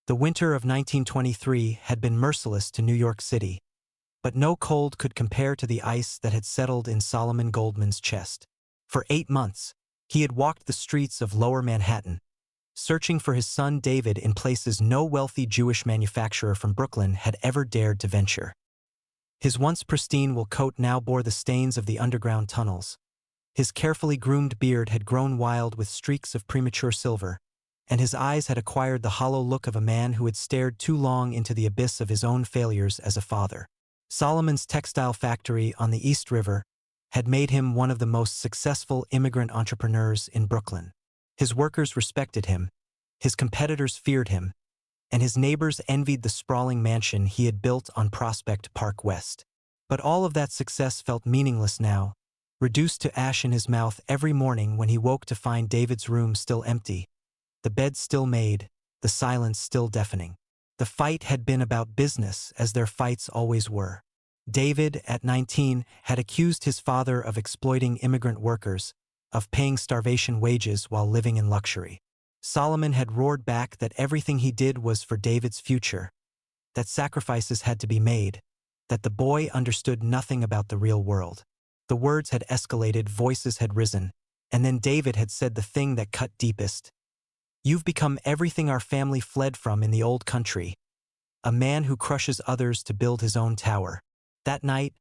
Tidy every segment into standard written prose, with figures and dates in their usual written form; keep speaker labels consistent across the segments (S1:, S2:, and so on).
S1: The winter of 1923 had been merciless to New York City, but no cold could compare to the ice that had settled in Solomon Goldman's chest. For 8 months, he had walked the streets of Lower Manhattan, searching for his son David in places no wealthy Jewish manufacturer from Brooklyn had ever dared to venture. His once pristine wool coat now bore the stains of the underground tunnels. His carefully groomed beard had grown wild with streaks of premature silver, and his eyes had acquired the hollow look of a man who had stared too long into the abyss of his own failures as a father. Solomon's textile factory on the East River had made him one of the most successful immigrant entrepreneurs in Brooklyn. His workers respected him, his competitors feared him, and his neighbors envied the sprawling mansion he had built on Prospect Park West. But all of that success felt meaningless now, reduced to ash in his mouth every morning when he woke to find David's room still empty, the bed still made, the silence still deafening. The fight had been about business, as their fights always were. David, at 19, had accused his father of exploiting immigrant workers, of paying starvation wages while living in luxury. Solomon had roared back that everything he did was for David's future, that sacrifices had to be made, that the boy understood nothing about the real world. The words had escalated, voices had risen, and then David had said the thing that cut deepest. "You've become everything our family fled from in the old country. A man who crushes others to build his own tower." That night,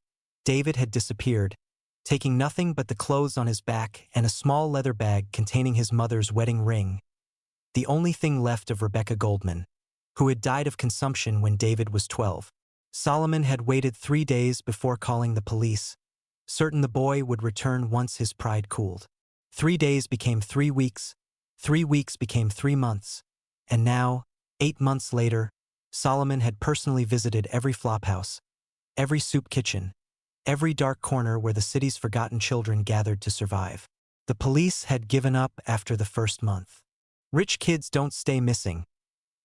S1: David had disappeared, taking nothing but the clothes on his back and a small leather bag containing his mother's wedding ring, the only thing left of Rebecca Goldman, who had died of consumption when David was 12. Solomon had waited 3 days before calling the police, certain the boy would return once his pride cooled. 3 days became 3 weeks, 3 weeks became 3 months, and now, 8 months later, Solomon had personally visited every flophouse, every soup kitchen, every dark corner where the city's forgotten children gathered to survive. The police had given up after the first month. Rich kids don't stay missing,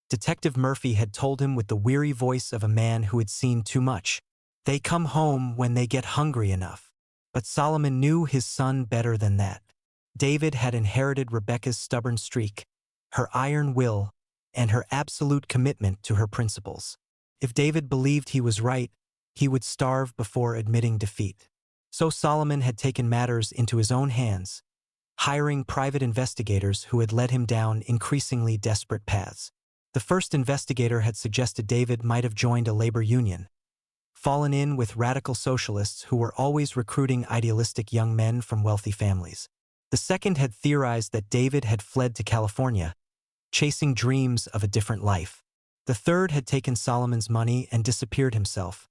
S1: Detective Murphy had told him with the weary voice of a man who had seen too much. They come home when they get hungry enough. But Solomon knew his son better than that. David had inherited Rebecca's stubborn streak, her iron will, and her absolute commitment to her principles. If David believed he was right, he would starve before admitting defeat. So Solomon had taken matters into his own hands, hiring private investigators who had led him down increasingly desperate paths. The first investigator had suggested David might have joined a labor union, fallen in with radical socialists who were always recruiting idealistic young men from wealthy families. The second had theorized that David had fled to California, chasing dreams of a different life. The third had taken Solomon's money and disappeared himself,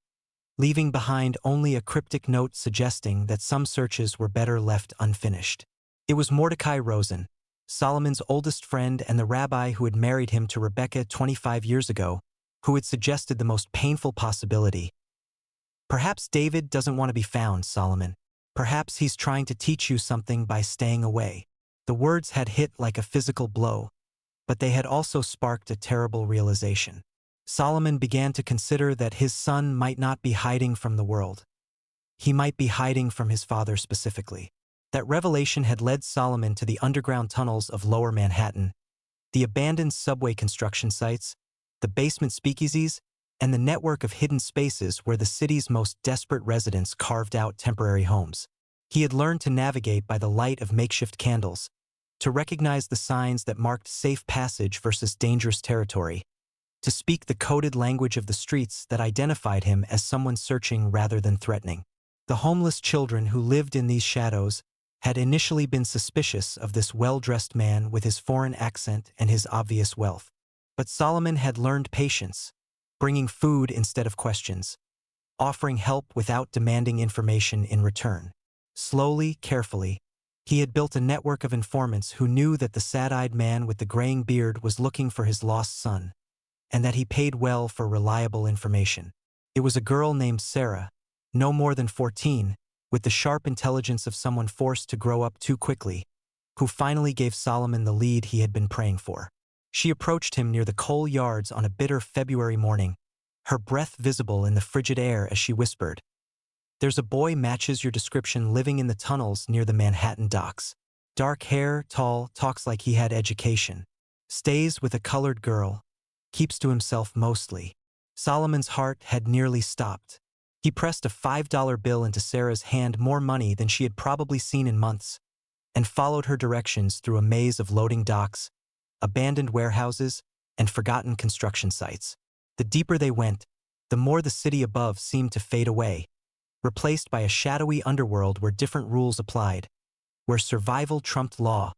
S1: leaving behind only a cryptic note suggesting that some searches were better left unfinished. It was Mordecai Rosen, Solomon's oldest friend and the rabbi who had married him to Rebecca 25 years ago, who had suggested the most painful possibility. Perhaps David doesn't want to be found, Solomon. Perhaps he's trying to teach you something by staying away. The words had hit like a physical blow, but they had also sparked a terrible realization. Solomon began to consider that his son might not be hiding from the world. He might be hiding from his father specifically. That revelation had led Solomon to the underground tunnels of Lower Manhattan, the abandoned subway construction sites, the basement speakeasies, and the network of hidden spaces where the city's most desperate residents carved out temporary homes. He had learned to navigate by the light of makeshift candles, to recognize the signs that marked safe passage versus dangerous territory, to speak the coded language of the streets that identified him as someone searching rather than threatening. The homeless children who lived in these shadows had initially been suspicious of this well-dressed man with his foreign accent and his obvious wealth. But Solomon had learned patience, bringing food instead of questions, offering help without demanding information in return. Slowly, carefully, he had built a network of informants who knew that the sad-eyed man with the graying beard was looking for his lost son, and that he paid well for reliable information. It was a girl named Sarah, no more than 14, with the sharp intelligence of someone forced to grow up too quickly, who finally gave Solomon the lead he had been praying for. She approached him near the coal yards on a bitter February morning, her breath visible in the frigid air as she whispered, "There's a boy matches your description living in the tunnels near the Manhattan docks. Dark hair, tall, talks like he had education. Stays with a colored girl. keeps to himself mostly. Solomon's heart had nearly stopped. He pressed a $5 bill into Sarah's hand, more money than she had probably seen in months, and followed her directions through a maze of loading docks, abandoned warehouses, and forgotten construction sites. The deeper they went, the more the city above seemed to fade away, replaced by a shadowy underworld where different rules applied, where survival trumped law,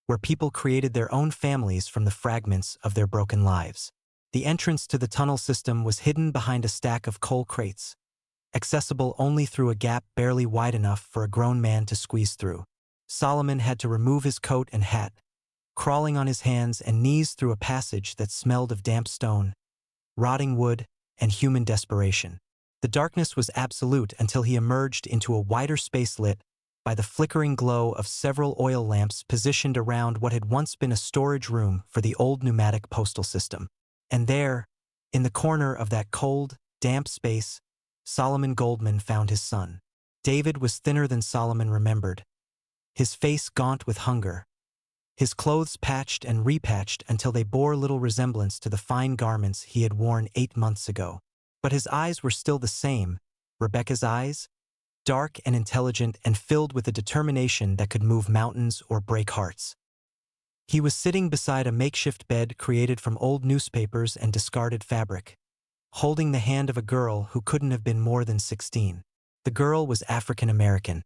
S1: where people created their own families from the fragments of their broken lives. The entrance to the tunnel system was hidden behind a stack of coal crates, accessible only through a gap barely wide enough for a grown man to squeeze through. Solomon had to remove his coat and hat, crawling on his hands and knees through a passage that smelled of damp stone, rotting wood, and human desperation. The darkness was absolute until he emerged into a wider space lit by the flickering glow of several oil lamps positioned around what had once been a storage room for the old pneumatic postal system. And there, in the corner of that cold, damp space, Solomon Goldman found his son. David was thinner than Solomon remembered, his face gaunt with hunger, his clothes patched and repatched until they bore little resemblance to the fine garments he had worn 8 months ago. But his eyes were still the same, Rebecca's eyes, dark and intelligent and filled with a determination that could move mountains or break hearts. He was sitting beside a makeshift bed created from old newspapers and discarded fabric, holding the hand of a girl who couldn't have been more than 16. The girl was African American,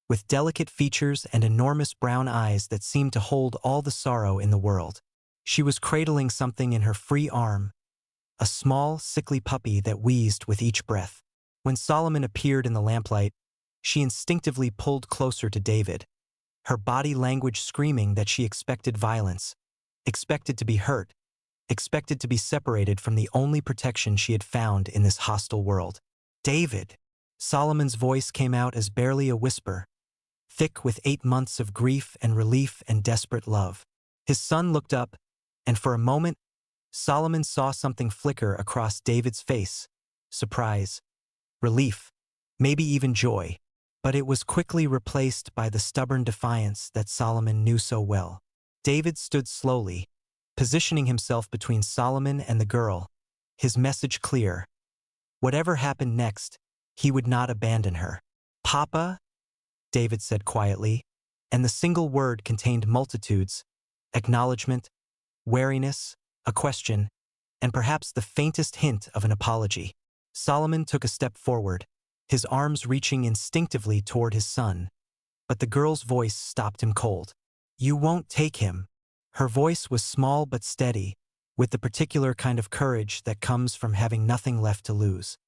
S1: with delicate features and enormous brown eyes that seemed to hold all the sorrow in the world. She was cradling something in her free arm, a small, sickly puppy that wheezed with each breath. When Solomon appeared in the lamplight, she instinctively pulled closer to David, her body language screaming that she expected violence, expected to be hurt, expected to be separated from the only protection she had found in this hostile world. David! Solomon's voice came out as barely a whisper, thick with 8 months of grief and relief and desperate love. His son looked up, and for a moment, Solomon saw something flicker across David's face. Surprise, relief, maybe even joy. But it was quickly replaced by the stubborn defiance that Solomon knew so well. David stood slowly, positioning himself between Solomon and the girl, his message clear. Whatever happened next, he would not abandon her. "Papa?" David said quietly, and the single word contained multitudes: acknowledgement, wariness, a question, and perhaps the faintest hint of an apology. Solomon took a step forward, his arms reaching instinctively toward his son, but the girl's voice stopped him cold. "You won't take him." Her voice was small but steady, with the particular kind of courage that comes from having nothing left to lose.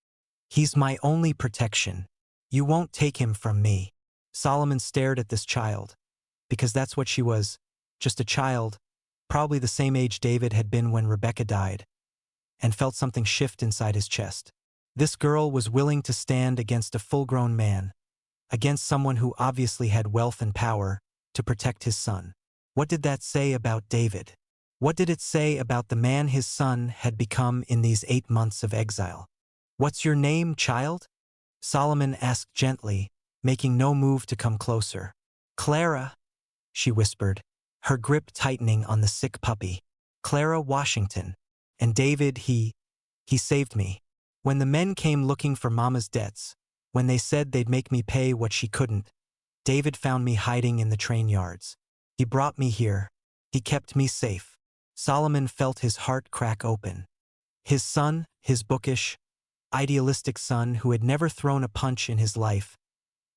S1: "He's my only protection. You won't take him from me." Solomon stared at this child, because that's what she was, just a child, probably the same age David had been when Rebecca died, and felt something shift inside his chest. This girl was willing to stand against a full-grown man, against someone who obviously had wealth and power, to protect his son. What did that say about David? What did it say about the man his son had become in these 8 months of exile? "What's your name, child?" Solomon asked gently, making no move to come closer. "Clara," she whispered, her grip tightening on the sick puppy. "Clara Washington. And David, he saved me. When the men came looking for Mama's debts, when they said they'd make me pay what she couldn't, David found me hiding in the train yards. He brought me here. He kept me safe." Solomon felt his heart crack open. His son, his bookish, idealistic son who had never thrown a punch in his life,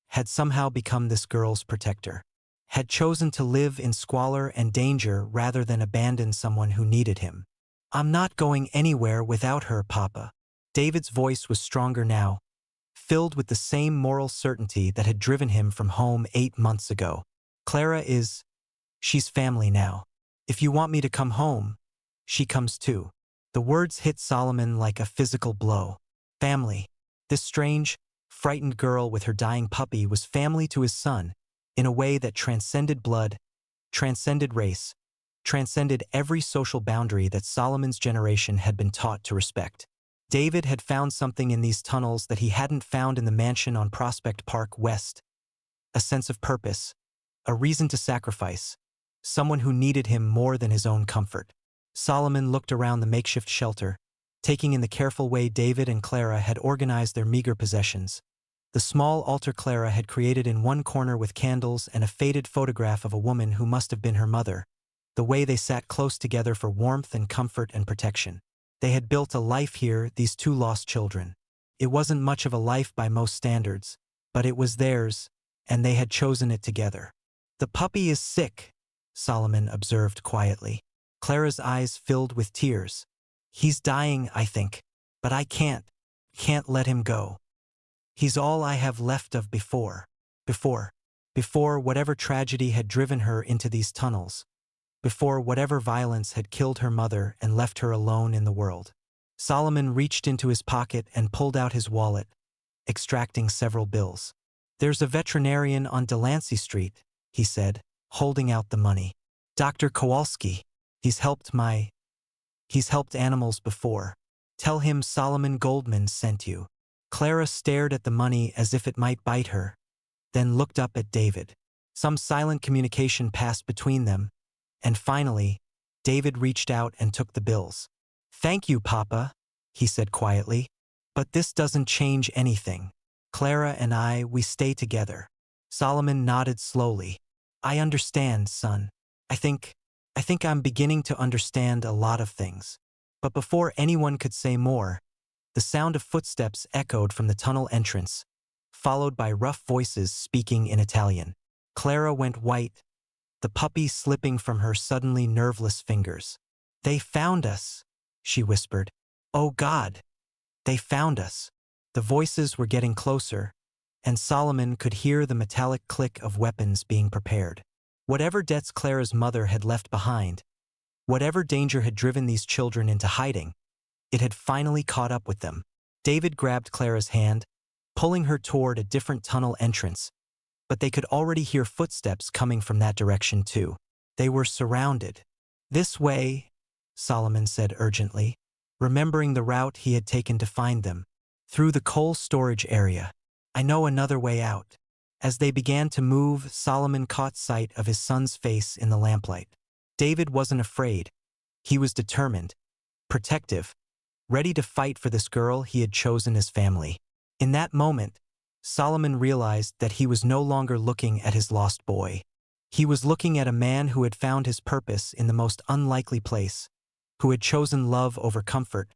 S1: had somehow become this girl's protector, had chosen to live in squalor and danger rather than abandon someone who needed him. "I'm not going anywhere without her, Papa." David's voice was stronger now, filled with the same moral certainty that had driven him from home 8 months ago. She's family now. If you want me to come home, she comes too." The words hit Solomon like a physical blow. Family. This strange, frightened girl with her dying puppy was family to his son, in a way that transcended blood, transcended race, transcended every social boundary that Solomon's generation had been taught to respect. David had found something in these tunnels that he hadn't found in the mansion on Prospect Park West. A sense of purpose, a reason to sacrifice, someone who needed him more than his own comfort. Solomon looked around the makeshift shelter, taking in the careful way David and Clara had organized their meager possessions. The small altar Clara had created in one corner with candles and a faded photograph of a woman who must have been her mother. The way they sat close together for warmth and comfort and protection. They had built a life here, these two lost children. It wasn't much of a life by most standards, but it was theirs, and they had chosen it together. "The puppy is sick," Solomon observed quietly. Clara's eyes filled with tears. "He's dying, I think, but I can't let him go. He's all I have left of before whatever tragedy had driven her into these tunnels, before whatever violence had killed her mother and left her alone in the world." Solomon reached into his pocket and pulled out his wallet, extracting several bills. "There's a veterinarian on Delancey Street," he said, holding out the money. "Dr. Kowalski. He's helped animals before. Tell him Solomon Goldman sent you." Clara stared at the money as if it might bite her, then looked up at David. Some silent communication passed between them, and finally, David reached out and took the bills. "Thank you, Papa," he said quietly, "but this doesn't change anything. Clara and we stay together." Solomon nodded slowly. "I understand, son. I think I'm beginning to understand a lot of things." But before anyone could say more, the sound of footsteps echoed from the tunnel entrance, followed by rough voices speaking in Italian. Clara went white, the puppy slipping from her suddenly nerveless fingers. "They found us," she whispered. "Oh God, they found us." The voices were getting closer, and Solomon could hear the metallic click of weapons being prepared. Whatever debts Clara's mother had left behind, whatever danger had driven these children into hiding, it had finally caught up with them. David grabbed Clara's hand, pulling her toward a different tunnel entrance, but they could already hear footsteps coming from that direction too. They were surrounded. "This way," Solomon said urgently, remembering the route he had taken to find them. "Through the coal storage area. I know another way out." As they began to move, Solomon caught sight of his son's face in the lamplight. David wasn't afraid. He was determined, protective, ready to fight for this girl he had chosen as family. In that moment, Solomon realized that he was no longer looking at his lost boy. He was looking at a man who had found his purpose in the most unlikely place, who had chosen love over comfort,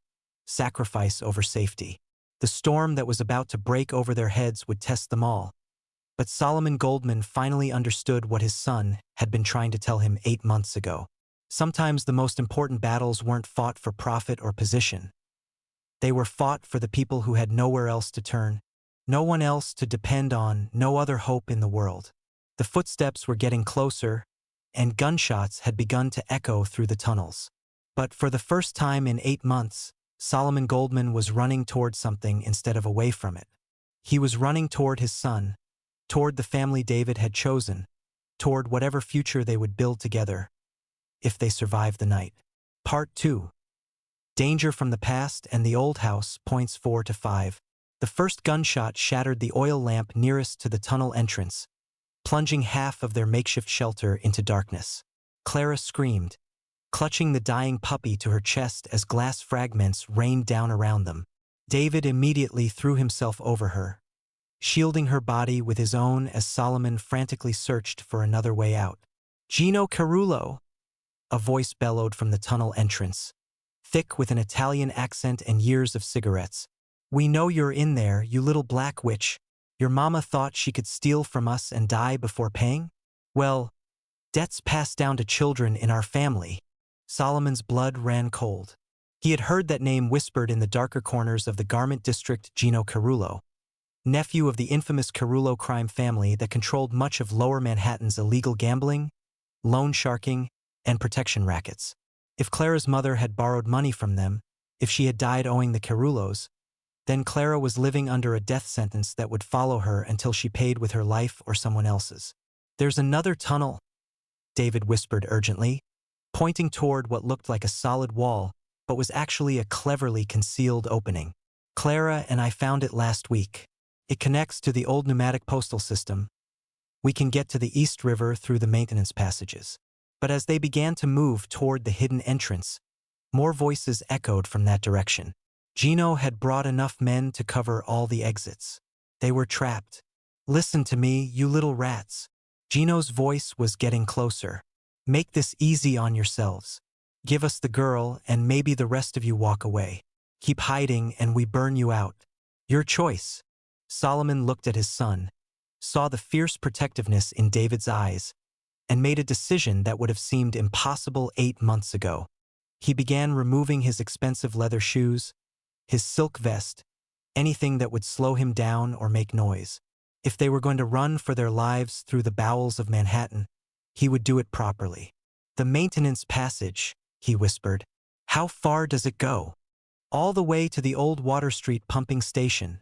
S1: sacrifice over safety. The storm that was about to break over their heads would test them all. But Solomon Goldman finally understood what his son had been trying to tell him 8 months ago. Sometimes the most important battles weren't fought for profit or position. They were fought for the people who had nowhere else to turn, no one else to depend on, no other hope in the world. The footsteps were getting closer, and gunshots had begun to echo through the tunnels. But for the first time in 8 months, Solomon Goldman was running toward something instead of away from it. He was running toward his son, toward the family David had chosen, toward whatever future they would build together, if they survived the night. Part 2. Danger from the Past and the Old House, points 4 to 5. The first gunshot shattered the oil lamp nearest to the tunnel entrance, plunging half of their makeshift shelter into darkness. Clara screamed, clutching the dying puppy to her chest as glass fragments rained down around them. David immediately threw himself over her, shielding her body with his own as Solomon frantically searched for another way out. "Gino Carullo!" a voice bellowed from the tunnel entrance, thick with an Italian accent and years of cigarettes. "We know you're in there, you little black witch. Your mama thought she could steal from us and die before paying? Well, debts passed down to children in our family." Solomon's blood ran cold. He had heard that name whispered in the darker corners of the garment district. Gino Carullo, nephew of the infamous Carullo crime family that controlled much of Lower Manhattan's illegal gambling, loan sharking, and protection rackets. If Clara's mother had borrowed money from them, if she had died owing the Carullos, then Clara was living under a death sentence that would follow her until she paid with her life or someone else's. "There's another tunnel," David whispered urgently, pointing toward what looked like a solid wall, but was actually a cleverly concealed opening. "Clara and I found it last week. It connects to the old pneumatic postal system. We can get to the East River through the maintenance passages." But as they began to move toward the hidden entrance, more voices echoed from that direction. Gino had brought enough men to cover all the exits. They were trapped. Listen to me, you little rats. Gino's voice was getting closer. Make this easy on yourselves. Give us the girl and maybe the rest of you walk away. Keep hiding and we burn you out. Your choice. Solomon looked at his son, saw the fierce protectiveness in David's eyes, and made a decision that would have seemed impossible 8 months ago. He began removing his expensive leather shoes, his silk vest, anything that would slow him down or make noise. If they were going to run for their lives through the bowels of Manhattan, he would do it properly. The maintenance passage, he whispered. How far does it go? All the way to the old Water Street pumping station,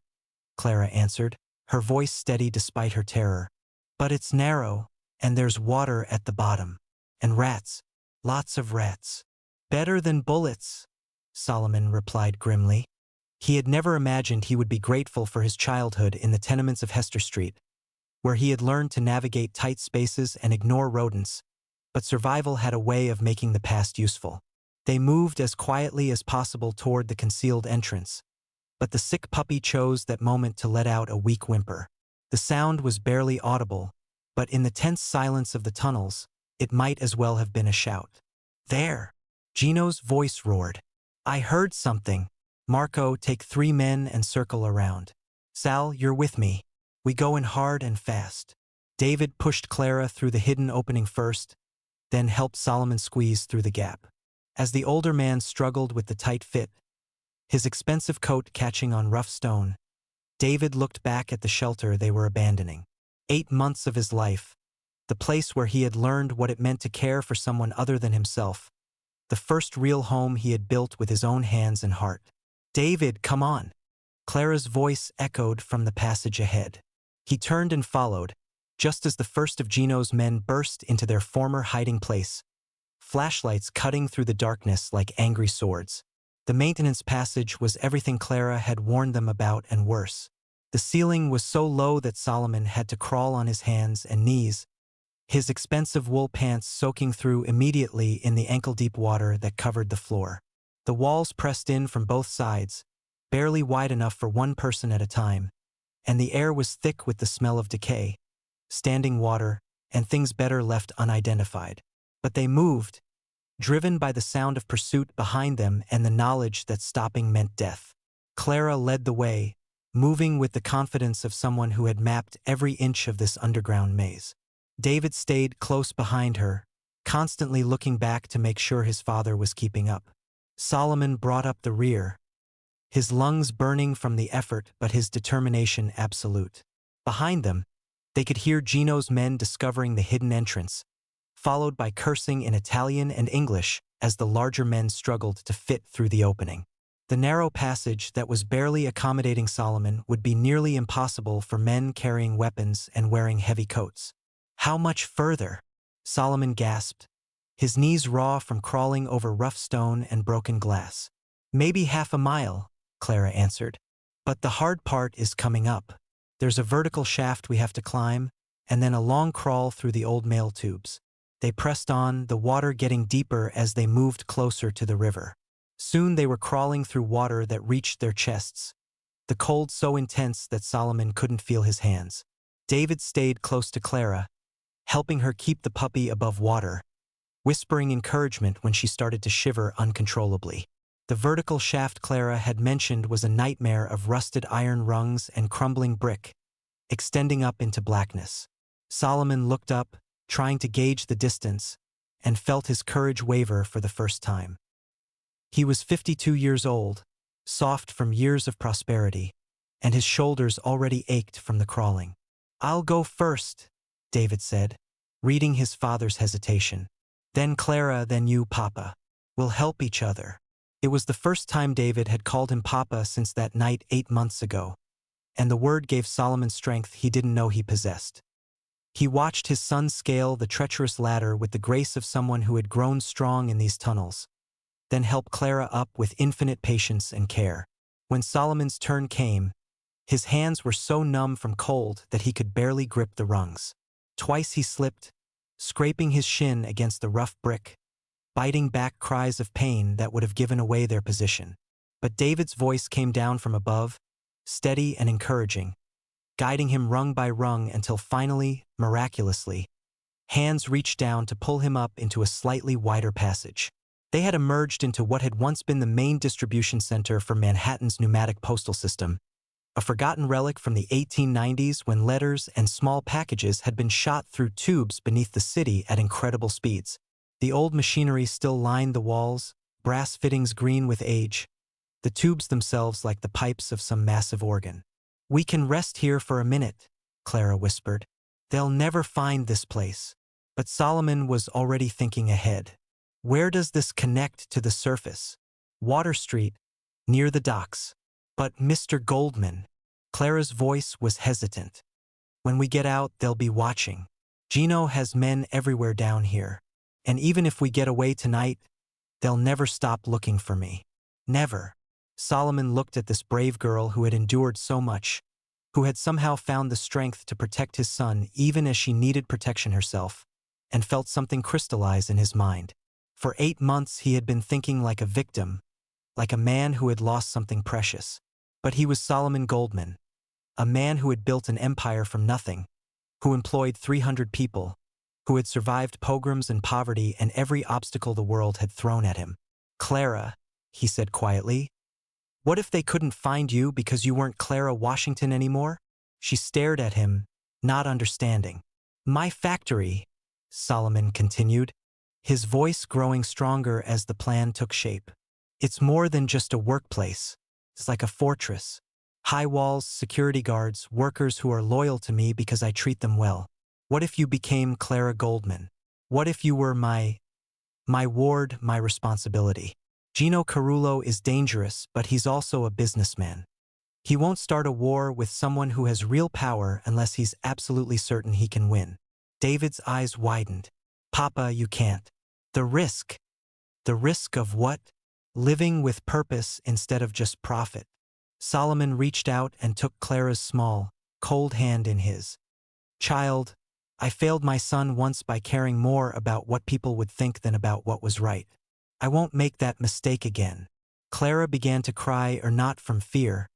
S1: Clara answered, her voice steady despite her terror. But it's narrow, and there's water at the bottom. And rats. Lots of rats. Better than bullets, Solomon replied grimly. He had never imagined he would be grateful for his childhood in the tenements of Hester Street, where he had learned to navigate tight spaces and ignore rodents, but survival had a way of making the past useful. They moved as quietly as possible toward the concealed entrance, but the sick puppy chose that moment to let out a weak whimper. The sound was barely audible, but in the tense silence of the tunnels, it might as well have been a shout. There! Gino's voice roared. I heard something. Marco, take 3 men and circle around. Sal, you're with me. We go in hard and fast. David pushed Clara through the hidden opening first, then helped Solomon squeeze through the gap. As the older man struggled with the tight fit, his expensive coat catching on rough stone, David looked back at the shelter they were abandoning. 8 months of his life, the place where he had learned what it meant to care for someone other than himself, the first real home he had built with his own hands and heart. David, come on! Clara's voice echoed from the passage ahead. He turned and followed, just as the first of Gino's men burst into their former hiding place, flashlights cutting through the darkness like angry swords. The maintenance passage was everything Clara had warned them about and worse. The ceiling was so low that Solomon had to crawl on his hands and knees, his expensive wool pants soaking through immediately in the ankle-deep water that covered the floor. The walls pressed in from both sides, barely wide enough for one person at a time, and the air was thick with the smell of decay, standing water, and things better left unidentified. But they moved, driven by the sound of pursuit behind them and the knowledge that stopping meant death. Clara led the way, moving with the confidence of someone who had mapped every inch of this underground maze. David stayed close behind her, constantly looking back to make sure his father was keeping up. Solomon brought up the rear, his lungs burning from the effort but his determination absolute. Behind them, they could hear Gino's men discovering the hidden entrance, followed by cursing in Italian and English as the larger men struggled to fit through the opening. The narrow passage that was barely accommodating Solomon would be nearly impossible for men carrying weapons and wearing heavy coats. How much further? Solomon gasped, his knees raw from crawling over rough stone and broken glass. Maybe half a mile, Clara answered. But the hard part is coming up. There's a vertical shaft we have to climb, and then a long crawl through the old mail tubes. They pressed on, the water getting deeper as they moved closer to the river. Soon they were crawling through water that reached their chests, the cold so intense that Solomon couldn't feel his hands. David stayed close to Clara, helping her keep the puppy above water, whispering encouragement when she started to shiver uncontrollably. The vertical shaft Clara had mentioned was a nightmare of rusted iron rungs and crumbling brick, extending up into blackness. Solomon looked up, trying to gauge the distance, and felt his courage waver for the first time. He was 52 years old, soft from years of prosperity, and his shoulders already ached from the crawling. I'll go first, David said, reading his father's hesitation. Then Clara, then you, Papa. We'll help each other. It was the first time David had called him Papa since that night 8 months ago, and the word gave Solomon strength he didn't know he possessed. He watched his son scale the treacherous ladder with the grace of someone who had grown strong in these tunnels, then help Clara up with infinite patience and care. When Solomon's turn came, his hands were so numb from cold that he could barely grip the rungs. Twice he slipped, scraping his shin against the rough brick, biting back cries of pain that would have given away their position. But David's voice came down from above, steady and encouraging, guiding him rung by rung until finally, miraculously, hands reached down to pull him up into a slightly wider passage. They had emerged into what had once been the main distribution center for Manhattan's pneumatic postal system, a forgotten relic from the 1890s when letters and small packages had been shot through tubes beneath the city at incredible speeds. The old machinery still lined the walls, brass fittings green with age, the tubes themselves like the pipes of some massive organ. "We can rest here for a minute," Clara whispered. "They'll never find this place." But Solomon was already thinking ahead. Where does this connect to the surface? Water Street, near the docks. But Mr. Goldman, Clara's voice was hesitant. "When we get out, they'll be watching. Gino has men everywhere down here. And even if we get away tonight, they'll never stop looking for me. Never." Solomon looked at this brave girl who had endured so much, who had somehow found the strength to protect his son even as she needed protection herself, and felt something crystallize in his mind. For 8 months he had been thinking like a victim, like a man who had lost something precious. But he was Solomon Goldman, a man who had built an empire from nothing, who employed 300 people, who had survived pogroms and poverty and every obstacle the world had thrown at him. "Clara," he said quietly, "what if they couldn't find you because you weren't Clara Washington anymore?" She stared at him, not understanding. "My factory," Solomon continued, his voice growing stronger as the plan took shape. "It's more than just a workplace. It's like a fortress. High walls, security guards, workers who are loyal to me because I treat them well. What if you became Clara Goldman? What if you were my ward, my responsibility? Gino Carullo is dangerous, but he's also a businessman. He won't start a war with someone who has real power unless he's absolutely certain he can win." David's eyes widened. "Papa, you can't. The risk. The risk of what? Living with purpose instead of just profit." Solomon reached out and took Clara's small, cold hand in his. "Child, I failed my son once by caring more about what people would think than about what was right. I won't make that mistake again." Clara began to cry, not from fear,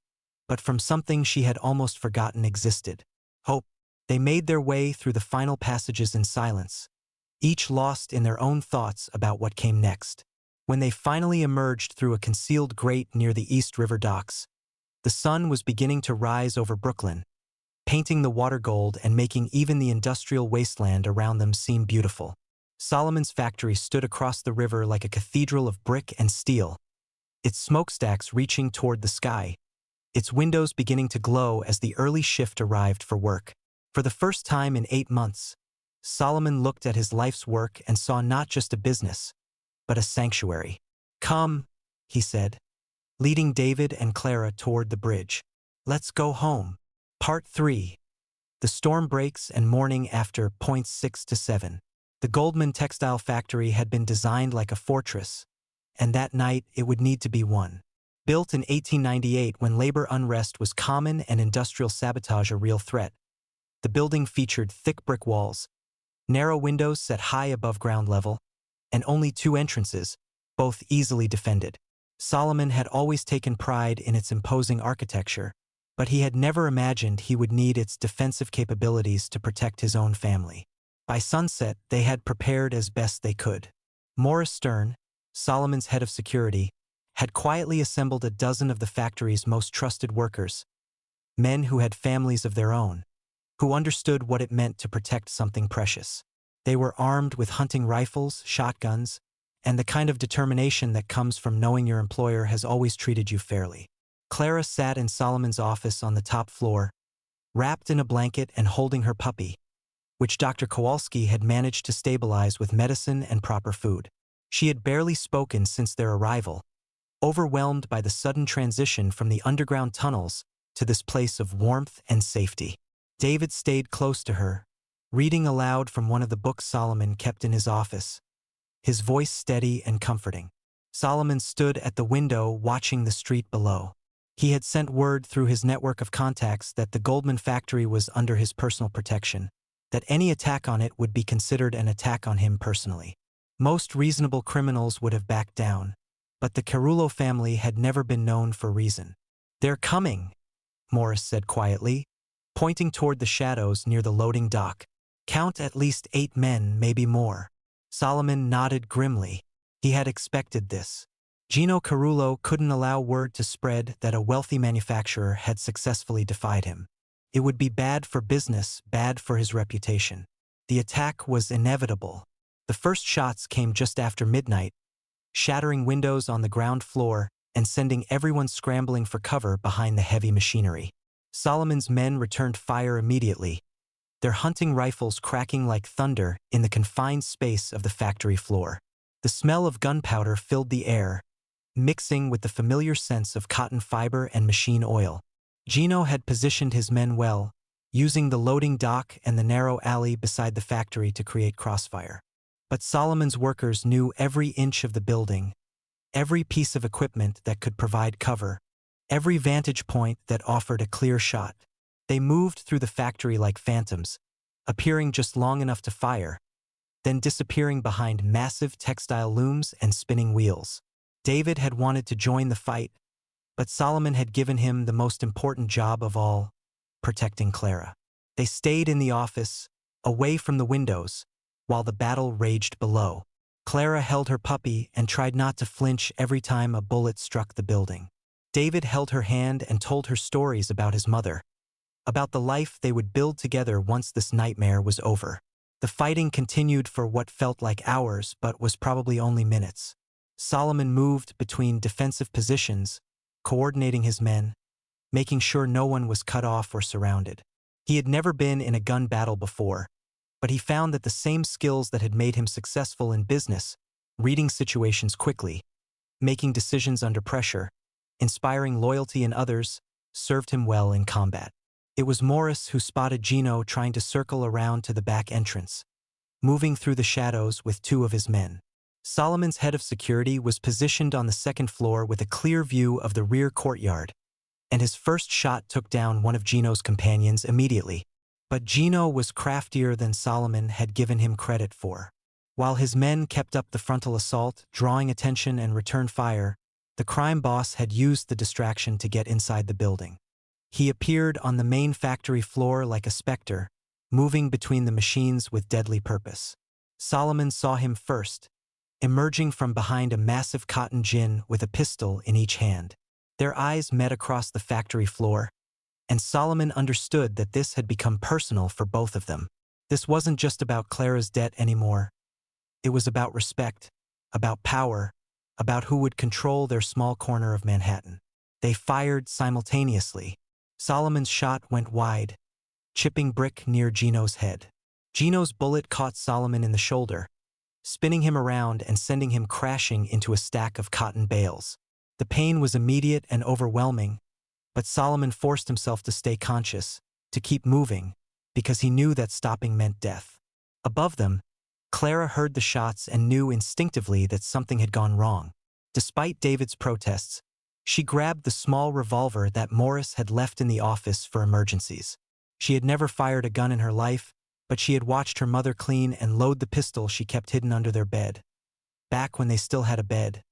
S1: but from something she had almost forgotten existed: hope. They made their way through the final passages in silence, each lost in their own thoughts about what came next. When they finally emerged through a concealed grate near the East River docks, the sun was beginning to rise over Brooklyn, painting the water gold and making even the industrial wasteland around them seem beautiful. Solomon's factory stood across the river like a cathedral of brick and steel, its smokestacks reaching toward the sky, its windows beginning to glow as the early shift arrived for work. For the first time in 8 months, Solomon looked at his life's work and saw not just a business, but a sanctuary. "Come," he said, leading David and Clara toward the bridge. "Let's go home." Part 3. The storm breaks and morning after. 6 to 7. The Goldman textile factory had been designed like a fortress, and that night it would need to be one. Built in 1898 when labor unrest was common and industrial sabotage a real threat, the building featured thick brick walls, narrow windows set high above ground level, and only 2 entrances, both easily defended. Solomon had always taken pride in its imposing architecture, but he had never imagined he would need its defensive capabilities to protect his own family. By sunset, they had prepared as best they could. Morris Stern, Solomon's head of security, had quietly assembled a dozen of the factory's most trusted workers, men who had families of their own, who understood what it meant to protect something precious. They were armed with hunting rifles, shotguns, and the kind of determination that comes from knowing your employer has always treated you fairly. Clara sat in Solomon's office on the top floor, wrapped in a blanket and holding her puppy, which Dr. Kowalski had managed to stabilize with medicine and proper food. She had barely spoken since their arrival, overwhelmed by the sudden transition from the underground tunnels to this place of warmth and safety. David stayed close to her, reading aloud from one of the books Solomon kept in his office, his voice steady and comforting. Solomon stood at the window watching the street below. He had sent word through his network of contacts that the Goldman factory was under his personal protection, that any attack on it would be considered an attack on him personally. Most reasonable criminals would have backed down, but the Carullo family had never been known for reason. "They're coming," Morris said quietly, pointing toward the shadows near the loading dock. "Count at least 8 men, maybe more." Solomon nodded grimly. He had expected this. Gino Carullo couldn't allow word to spread that a wealthy manufacturer had successfully defied him. It would be bad for business, bad for his reputation. The attack was inevitable. The first shots came just after midnight, shattering windows on the ground floor and sending everyone scrambling for cover behind the heavy machinery. Solomon's men returned fire immediately, their hunting rifles cracking like thunder in the confined space of the factory floor. The smell of gunpowder filled the air, mixing with the familiar sense of cotton fiber and machine oil. Gino had positioned his men well, using the loading dock and the narrow alley beside the factory to create crossfire. But Solomon's workers knew every inch of the building, every piece of equipment that could provide cover, every vantage point that offered a clear shot. They moved through the factory like phantoms, appearing just long enough to fire, then disappearing behind massive textile looms and spinning wheels. David had wanted to join the fight, but Solomon had given him the most important job of all, protecting Clara. They stayed in the office, away from the windows, while the battle raged below. Clara held her puppy and tried not to flinch every time a bullet struck the building. David held her hand and told her stories about his mother, about the life they would build together once this nightmare was over. The fighting continued for what felt like hours but was probably only minutes. Solomon moved between defensive positions, coordinating his men, making sure no one was cut off or surrounded. He had never been in a gun battle before, but he found that the same skills that had made him successful in business, reading situations quickly, making decisions under pressure, inspiring loyalty in others, served him well in combat. It was Morris who spotted Gino trying to circle around to the back entrance, moving through the shadows with 2 of his men. Solomon's head of security was positioned on the second floor with a clear view of the rear courtyard, and his first shot took down one of Gino's companions immediately. But Gino was craftier than Solomon had given him credit for. While his men kept up the frontal assault, drawing attention and return fire, the crime boss had used the distraction to get inside the building. He appeared on the main factory floor like a specter, moving between the machines with deadly purpose. Solomon saw him first, emerging from behind a massive cotton gin with a pistol in each hand. Their eyes met across the factory floor, and Solomon understood that this had become personal for both of them. This wasn't just about Clara's debt anymore. It was about respect, about power, about who would control their small corner of Manhattan. They fired simultaneously. Solomon's shot went wide, chipping brick near Gino's head. Gino's bullet caught Solomon in the shoulder, spinning him around and sending him crashing into a stack of cotton bales. The pain was immediate and overwhelming, but Solomon forced himself to stay conscious, to keep moving, because he knew that stopping meant death. Above them, Clara heard the shots and knew instinctively that something had gone wrong. Despite David's protests, she grabbed the small revolver that Morris had left in the office for emergencies. She had never fired a gun in her life, but she had watched her mother clean and load the pistol she kept hidden under their bed. Back when they still had a bed.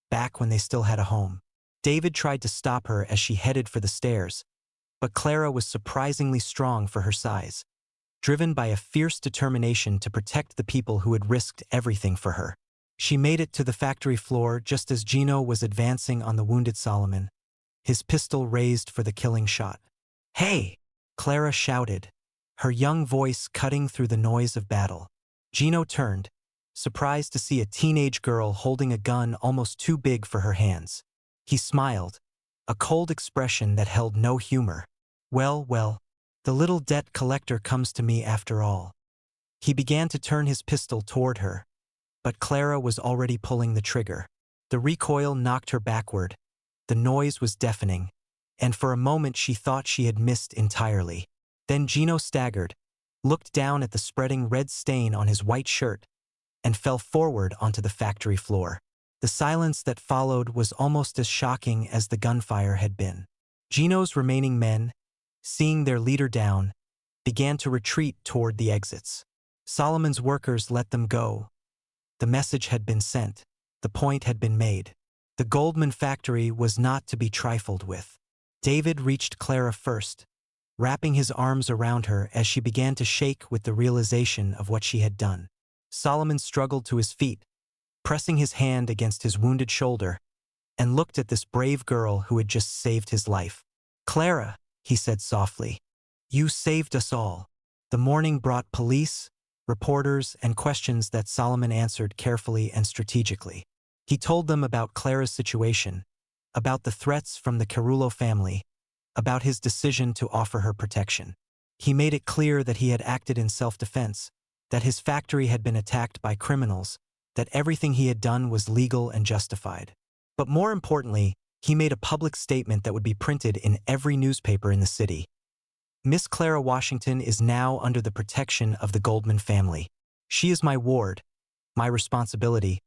S1: Back when they still had a home. David tried to stop her as she headed for the stairs, but Clara was surprisingly strong for her size, driven by a fierce determination to protect the people who had risked everything for her. She made it to the factory floor just as Gino was advancing on the wounded Solomon, his pistol raised for the killing shot. "Hey!" Clara shouted, her young voice cutting through the noise of battle. Gino turned, surprised to see a teenage girl holding a gun almost too big for her hands. He smiled, a cold expression that held no humor. Well, the little debt collector comes to me after all." He began to turn his pistol toward her, but Clara was already pulling the trigger. The recoil knocked her backward. The noise was deafening, and for a moment she thought she had missed entirely. Then Gino staggered, looked down at the spreading red stain on his white shirt, and fell forward onto the factory floor. The silence that followed was almost as shocking as the gunfire had been. Gino's remaining men, seeing their leader down, began to retreat toward the exits. Solomon's workers let them go. The message had been sent. The point had been made. The Goldman factory was not to be trifled with. David reached Clara first, wrapping his arms around her as she began to shake with the realization of what she had done. Solomon struggled to his feet, pressing his hand against his wounded shoulder, and looked at this brave girl who had just saved his life. "Clara," he said softly, "you saved us all." The morning brought police, reporters, and questions that Solomon answered carefully and strategically. He told them about Clara's situation, about the threats from the Carullo family, about his decision to offer her protection. He made it clear that he had acted in self-defense, that his factory had been attacked by criminals, that everything he had done was legal and justified. But more importantly, he made a public statement that would be printed in every newspaper in the city. Miss Clara Washington is now under the protection of the Goldman family. She is my ward, my responsibility,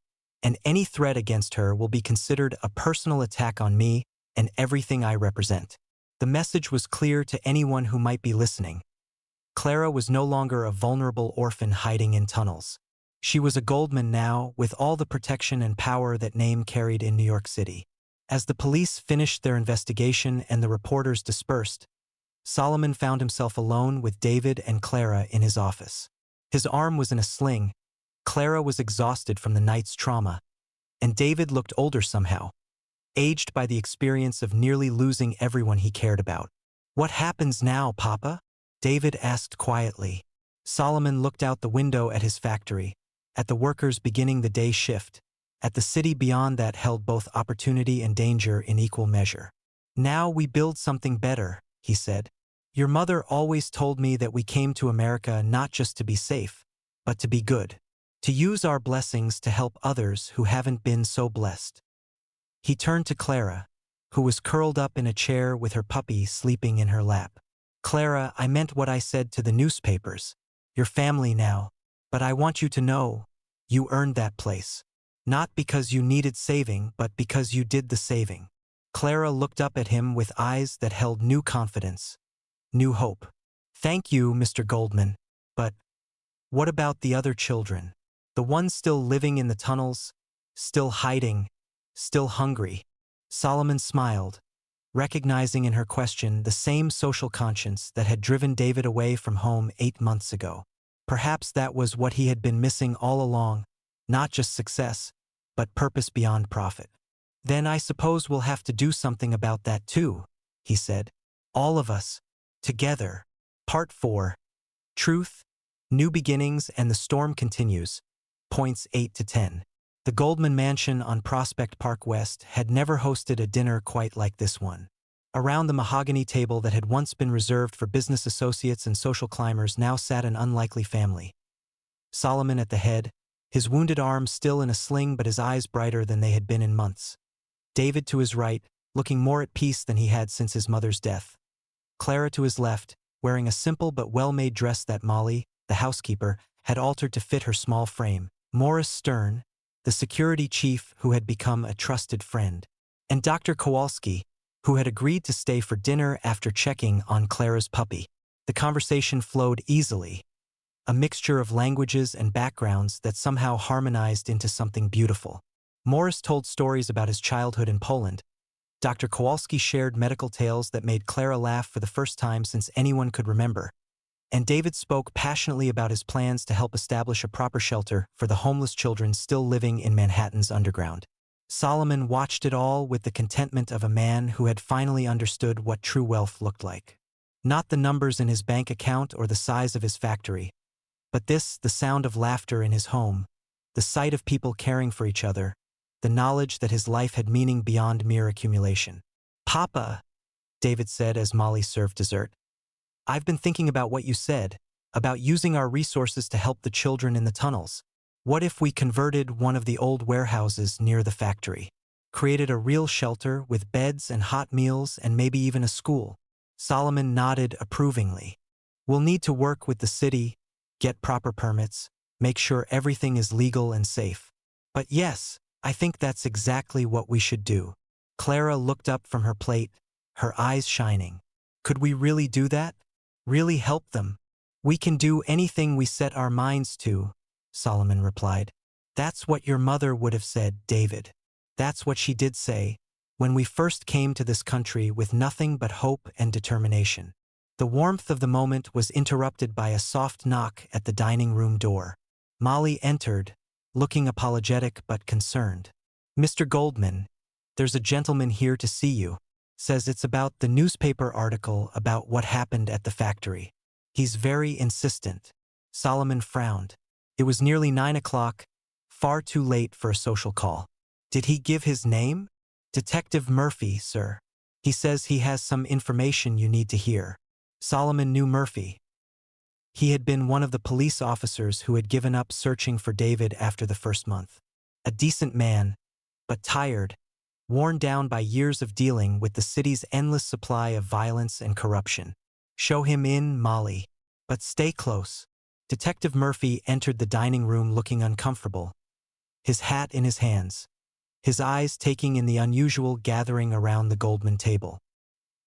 S1: and any threat against her will be considered a personal attack on me and everything I represent. The message was clear to anyone who might be listening. Clara was no longer a vulnerable orphan hiding in tunnels. She was a Goldman now, with all the protection and power that name carried in New York City. As the police finished their investigation and the reporters dispersed, Solomon found himself alone with David and Clara in his office. His arm was in a sling, Clara was exhausted from the night's trauma, and David looked older somehow, aged by the experience of nearly losing everyone he cared about. "What happens now, Papa?" David asked quietly. Solomon looked out the window at his factory, at the workers beginning the day shift, at the city beyond that held both opportunity and danger in equal measure. "Now we build something better," he said. "Your mother always told me that we came to America not just to be safe, but to be good, to use our blessings to help others who haven't been so blessed." He turned to Clara, who was curled up in a chair with her puppy sleeping in her lap. "Clara, I meant what I said to the newspapers. You're family now, but I want you to know, you earned that place. Not because you needed saving, but because you did the saving." Clara looked up at him with eyes that held new confidence, new hope. "Thank you, Mr. Goldman. But what about the other children? The ones still living in the tunnels, still hiding, still hungry?" Solomon smiled, recognizing in her question the same social conscience that had driven David away from home 8 months ago. Perhaps that was what he had been missing all along, not just success, but purpose beyond profit. "Then I suppose we'll have to do something about that too," he said. "All of us, together." Part 4. Truth, New Beginnings, and the Storm Continues. Points 8 to 10. The Goldman Mansion on Prospect Park West had never hosted a dinner quite like this one. Around the mahogany table that had once been reserved for business associates and social climbers now sat an unlikely family. Solomon at the head, his wounded arm still in a sling but his eyes brighter than they had been in months. David to his right, looking more at peace than he had since his mother's death. Clara to his left, wearing a simple but well-made dress that Molly, the housekeeper, had altered to fit her small frame. Morris Stern, the security chief who had become a trusted friend. And Dr. Kowalski, who had agreed to stay for dinner after checking on Clara's puppy. The conversation flowed easily, a mixture of languages and backgrounds that somehow harmonized into something beautiful. Morris told stories about his childhood in Poland. Dr. Kowalski shared medical tales that made Clara laugh for the first time since anyone could remember. And David spoke passionately about his plans to help establish a proper shelter for the homeless children still living in Manhattan's underground. Solomon watched it all with the contentment of a man who had finally understood what true wealth looked like. Not the numbers in his bank account or the size of his factory, but this, the sound of laughter in his home, the sight of people caring for each other, the knowledge that his life had meaning beyond mere accumulation. "Papa," David said as Molly served dessert, "I've been thinking about what you said, about using our resources to help the children in the tunnels. What if we converted one of the old warehouses near the factory? Created a real shelter with beds and hot meals and maybe even a school?" Solomon nodded approvingly. "We'll need to work with the city, get proper permits, make sure everything is legal and safe. But yes, I think that's exactly what we should do." Clara looked up from her plate, her eyes shining. "Could we really do that? Really help them?" We can do anything we set our minds to, Solomon replied. That's what your mother would have said, David. That's what she did say when we first came to this country with nothing but hope and determination. The warmth of the moment was interrupted by a soft knock at the dining room door. Molly entered, looking apologetic but concerned. Mr. Goldman, there's a gentleman here to see you. Says it's about the newspaper article about what happened at the factory. He's very insistent. Solomon frowned. It was nearly 9 o'clock, far too late for a social call. Did he give his name? Detective Murphy, sir. He says he has some information you need to hear. Solomon knew Murphy. He had been one of the police officers who had given up searching for David after the first month. A decent man, but tired, worn down by years of dealing with the city's endless supply of violence and corruption. Show him in, Molly. But stay close. Detective Murphy entered the dining room looking uncomfortable, his hat in his hands, his eyes taking in the unusual gathering around the Goldman table.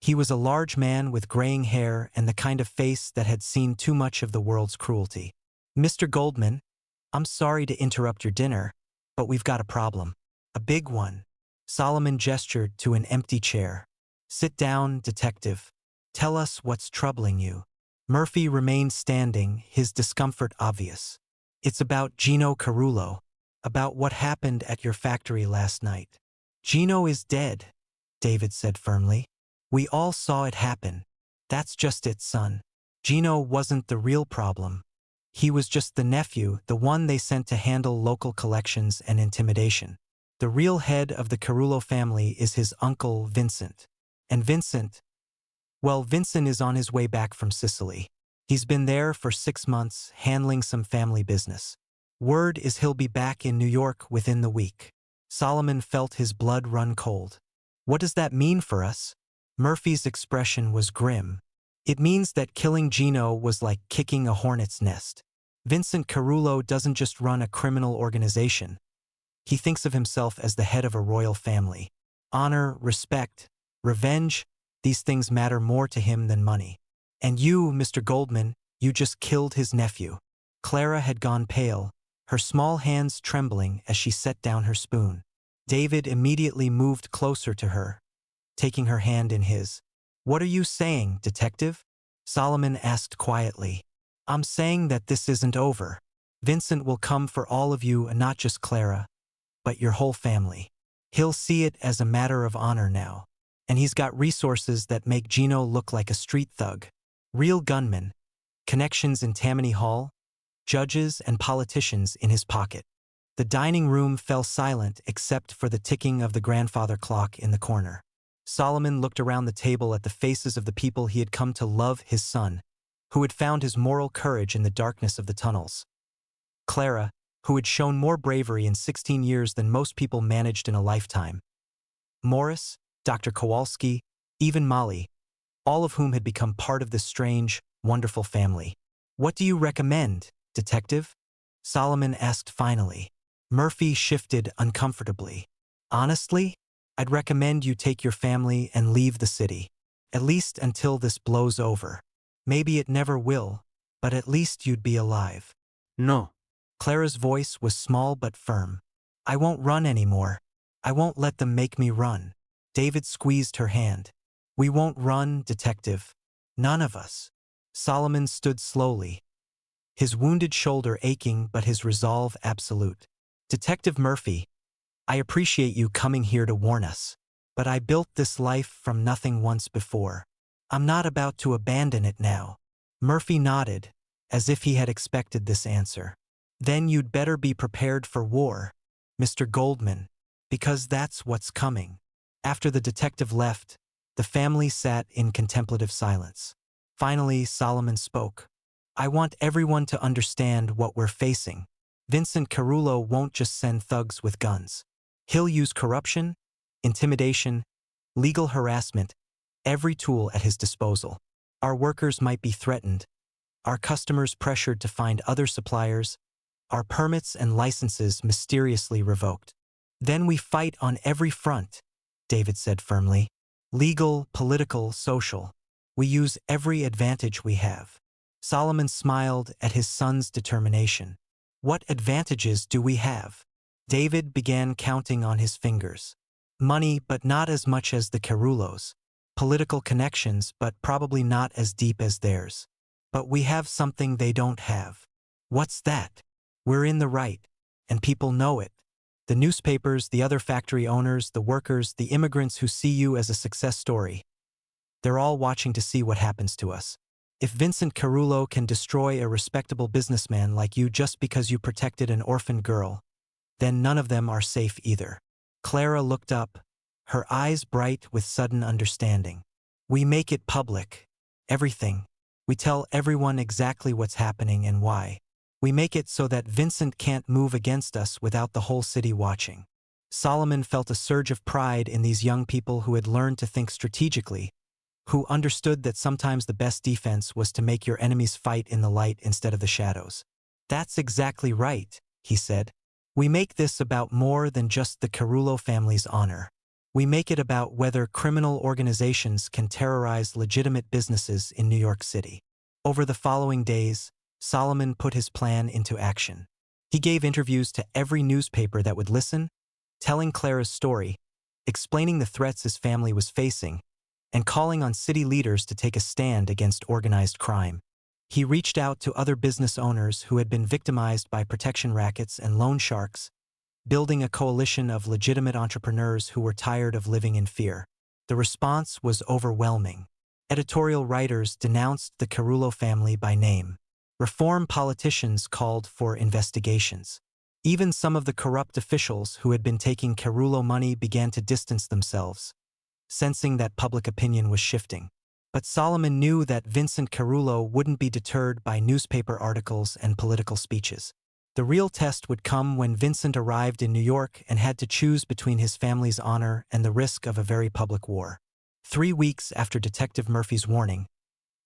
S1: He was a large man with graying hair and the kind of face that had seen too much of the world's cruelty. Mr. Goldman, I'm sorry to interrupt your dinner, but we've got a problem. A big one. Solomon gestured to an empty chair. Sit down, detective. Tell us what's troubling you. Murphy remained standing, his discomfort obvious. It's about Gino Carullo, about what happened at your factory last night. Gino is dead, David said firmly. We all saw it happen. That's just it, son. Gino wasn't the real problem. He was just the nephew, the one they sent to handle local collections and intimidation. The real head of the Carullo family is his uncle, Vincent. And Vincent is on his way back from Sicily. He's been there for 6 months, handling some family business. Word is he'll be back in New York within the week. Solomon felt his blood run cold. What does that mean for us? Murphy's expression was grim. It means that killing Gino was like kicking a hornet's nest. Vincent Carullo doesn't just run a criminal organization. He thinks of himself as the head of a royal family. Honor, respect, revenge, these things matter more to him than money. And you, Mr. Goldman, you just killed his nephew. Clara had gone pale, her small hands trembling as she set down her spoon. David immediately moved closer to her, taking her hand in his. What are you saying, detective? Solomon asked quietly. I'm saying that this isn't over. Vincent will come for all of you and not just Clara, but your whole family. He'll see it as a matter of honor now. And he's got resources that make Gino look like a street thug. Real gunmen, connections in Tammany Hall, judges and politicians in his pocket. The dining room fell silent except for the ticking of the grandfather clock in the corner. Solomon looked around the table at the faces of the people he had come to love, his son, who had found his moral courage in the darkness of the tunnels. Clara, who had shown more bravery in 16 years than most people managed in a lifetime. Morris, Dr. Kowalski, even Molly, all of whom had become part of this strange, wonderful family. What do you recommend, detective? Solomon asked finally. Murphy shifted uncomfortably. Honestly, I'd recommend you take your family and leave the city. At least until this blows over. Maybe it never will, but at least you'd be alive.
S2: No.
S1: Clara's voice was small but firm. I won't run anymore. I won't let them make me run. David squeezed her hand. We won't run, detective. None of us. Solomon stood slowly, his wounded shoulder aching but his resolve absolute. Detective Murphy, I appreciate you coming here to warn us, but I built this life from nothing once before. I'm not about to abandon it now. Murphy nodded, as if he had expected this answer. Then you'd better be prepared for war, Mr. Goldman, because that's what's coming. After the detective left, the family sat in contemplative silence. Finally, Solomon spoke. I want everyone to understand what we're facing. Vincent Carullo won't just send thugs with guns. He'll use corruption, intimidation, legal harassment, every tool at his disposal. Our workers might be threatened, our customers pressured to find other suppliers, our permits and licenses mysteriously revoked. Then we fight on every front, David said firmly. Legal, political, social. We use every advantage we have. Solomon smiled at his son's determination. What advantages do we have? David began counting on his fingers. Money, but not as much as the Carullos. Political connections, but probably not as deep as theirs. But we have something they don't have. What's that? We're in the right. And people know it. The newspapers, the other factory owners, the workers, the immigrants who see you as a success story. They're all watching to see what happens to us. If Vincent Carullo can destroy a respectable businessman like you just because you protected an orphan girl, then none of them are safe either. Clara looked up, her eyes bright with sudden understanding. We make it public. Everything. We tell everyone exactly what's happening and why. We make it so that Vincent can't move against us without the whole city watching. Solomon felt a surge of pride in these young people who had learned to think strategically, who understood that sometimes the best defense was to make your enemies fight in the light instead of the shadows. That's exactly right, he said. We make this about more than just the Carullo family's honor. We make it about whether criminal organizations can terrorize legitimate businesses in New York City. Over the following days, Solomon put his plan into action. He gave interviews to every newspaper that would listen, telling Clara's story, explaining the threats his family was facing, and calling on city leaders to take a stand against organized crime. He reached out to other business owners who had been victimized by protection rackets and loan sharks, building a coalition of legitimate entrepreneurs who were tired of living in fear. The response was overwhelming. Editorial writers denounced the Carullo family by name. Reform politicians called for investigations. Even some of the corrupt officials who had been taking Carullo money began to distance themselves, sensing that public opinion was shifting. But Solomon knew that Vincent Carullo wouldn't be deterred by newspaper articles and political speeches. The real test would come when Vincent arrived in New York and had to choose between his family's honor and the risk of a very public war. 3 weeks after Detective Murphy's warning,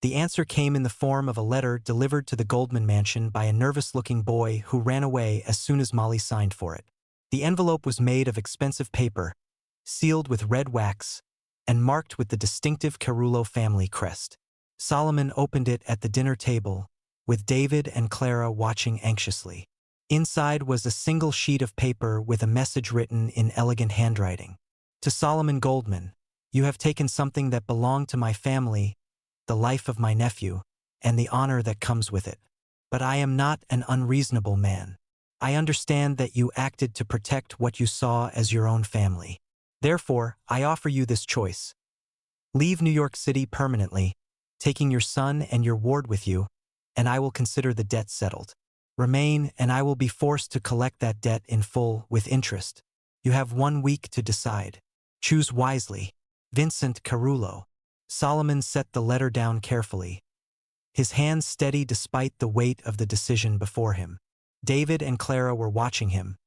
S1: the answer came in the form of a letter delivered to the Goldman mansion by a nervous-looking boy who ran away as soon as Molly signed for it. The envelope was made of expensive paper, sealed with red wax, and marked with the distinctive Carullo family crest. Solomon opened it at the dinner table, with David and Clara watching anxiously. Inside was a single sheet of paper with a message written in elegant handwriting. To Solomon Goldman, you have taken something that belonged to my family, the life of my nephew, and the honor that comes with it. But I am not an unreasonable man. I understand that you acted to protect what you saw as your own family. Therefore, I offer you this choice. Leave New York City permanently, taking your son and your ward with you, and I will consider the debt settled. Remain, and I will be forced to collect that debt in full with interest. You have 1 week to decide. Choose wisely. Vincent Carullo. Solomon set the letter down carefully, his hands steady despite the weight of the decision before him. David and Clara were watching him,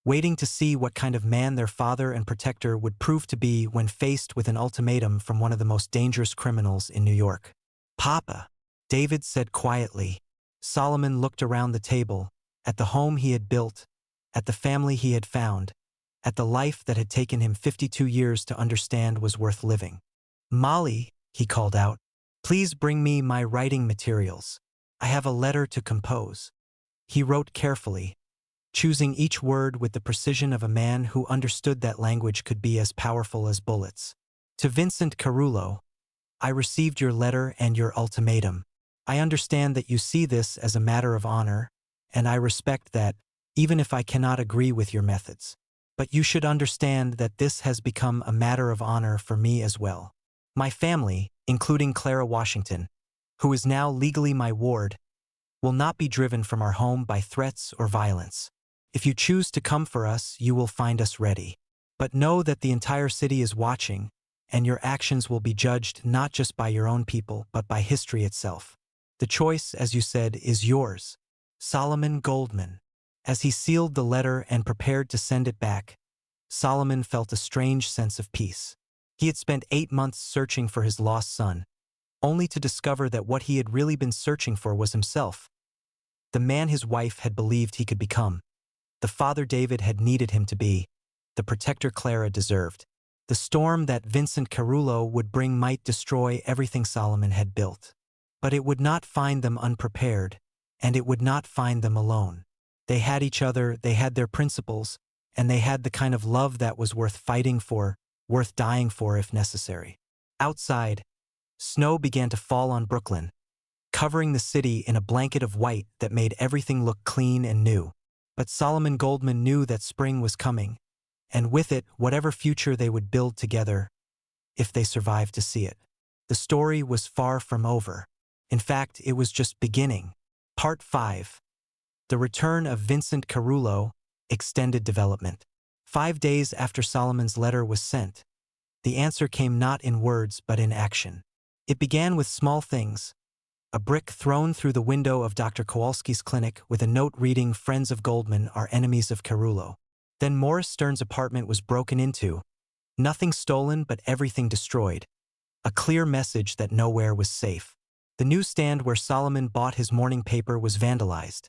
S1: waiting to see what kind of man their father and protector would prove to be when faced with an ultimatum from one of the most dangerous criminals in New York. Papa, David said quietly. Solomon looked around the table, at the home he had built, at the family he had found, at the life that had taken him 52 years to understand was worth living. Molly, he called out, please bring me my writing materials. I have a letter to compose. He wrote carefully, choosing each word with the precision of a man who understood that language could be as powerful as bullets. To Vincent Carullo, I received your letter and your ultimatum. I understand that you see this as a matter of honor, and I respect that, even if I cannot agree with your methods. But you should understand that this has become a matter of honor for me as well. My family, including Clara Washington, who is now legally my ward, will not be driven from our home by threats or violence. If you choose to come for us, you will find us ready. But know that the entire city is watching, and your actions will be judged not just by your own people, but by history itself. The choice, as you said, is yours. Solomon Goldman. As he sealed the letter and prepared to send it back, Solomon felt a strange sense of peace. He had spent 8 months searching for his lost son, only to discover that what he had really been searching for was himself. The man his wife had believed he could become. The father David had needed him to be. The protector Clara deserved. The storm that Vincent Carullo would bring might destroy everything Solomon had built. But it would not find them unprepared, and it would not find them alone. They had each other, they had their principles, and they had the kind of love that was worth fighting for, worth dying for if necessary. Outside, snow began to fall on Brooklyn, covering the city in a blanket of white that made everything look clean and new. But Solomon Goldman knew that spring was coming, and with it, whatever future they would build together, if they survived to see it. The story was far from over. In fact, it was just beginning. Part 5. The Return of Vincent Carullo, Extended Development. 5 days after Solomon's letter was sent, the answer came not in words but in action. It began with small things. A brick thrown through the window of Dr. Kowalski's clinic with a note reading, "Friends of Goldman are enemies of Carullo." Then Morris Stern's apartment was broken into. Nothing stolen but everything destroyed. A clear message that nowhere was safe. The newsstand where Solomon bought his morning paper was vandalized.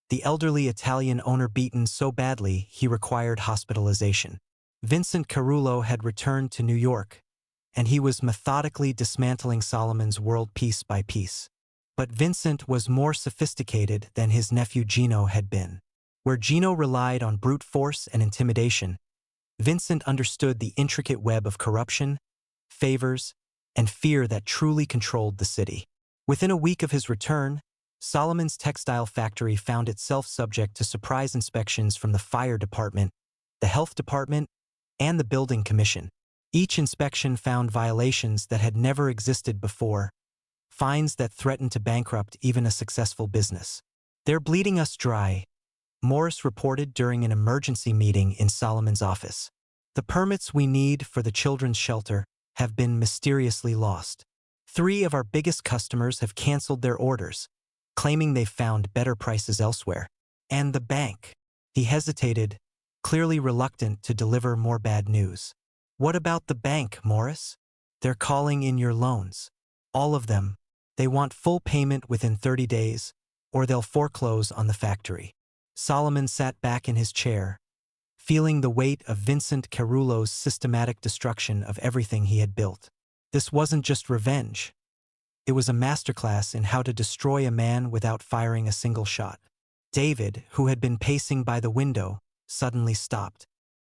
S1: The elderly Italian owner beaten so badly he required hospitalization. Vincent Carullo had returned to New York, and he was methodically dismantling Solomon's world piece by piece. But Vincent was more sophisticated than his nephew Gino had been. Where Gino relied on brute force and intimidation, Vincent understood the intricate web of corruption, favors, and fear that truly controlled the city. Within a week of his return, Solomon's textile factory found itself subject to surprise inspections from the fire department, the health department, and the building commission. Each inspection found violations that had never existed before, fines that threatened to bankrupt even a successful business. "They're bleeding us dry," Morris reported during an emergency meeting in Solomon's office. "The permits we need for the children's shelter have been mysteriously lost. 3 of our biggest customers have canceled their orders, claiming they've found better prices elsewhere. And the bank." He hesitated, clearly reluctant to deliver more bad news. "What about the bank, Morris? They're calling in your loans. All of them. They want full payment within 30 days, or they'll foreclose on the factory." Solomon sat back in his chair, feeling the weight of Vincent Carullo's systematic destruction of everything he had built. This wasn't just revenge. It was a masterclass in how to destroy a man without firing a single shot. David, who had been pacing by the window, suddenly stopped.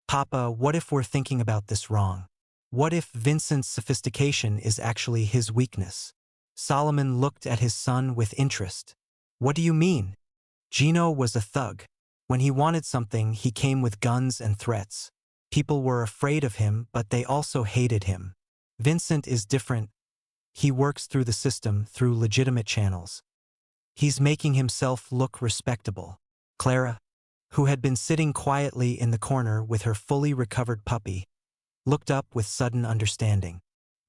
S1: "Papa, what if we're thinking about this wrong? What if Vincent's sophistication is actually his weakness?" Solomon looked at his son with interest. "What do you mean?" Gino was a thug. When he wanted something, he came with guns and threats. People were afraid of him, but they also hated him. Vincent is different. He works through the system, through legitimate channels. He's making himself look respectable. Clara, who had been sitting quietly in the corner with her fully recovered puppy, looked up with sudden understanding.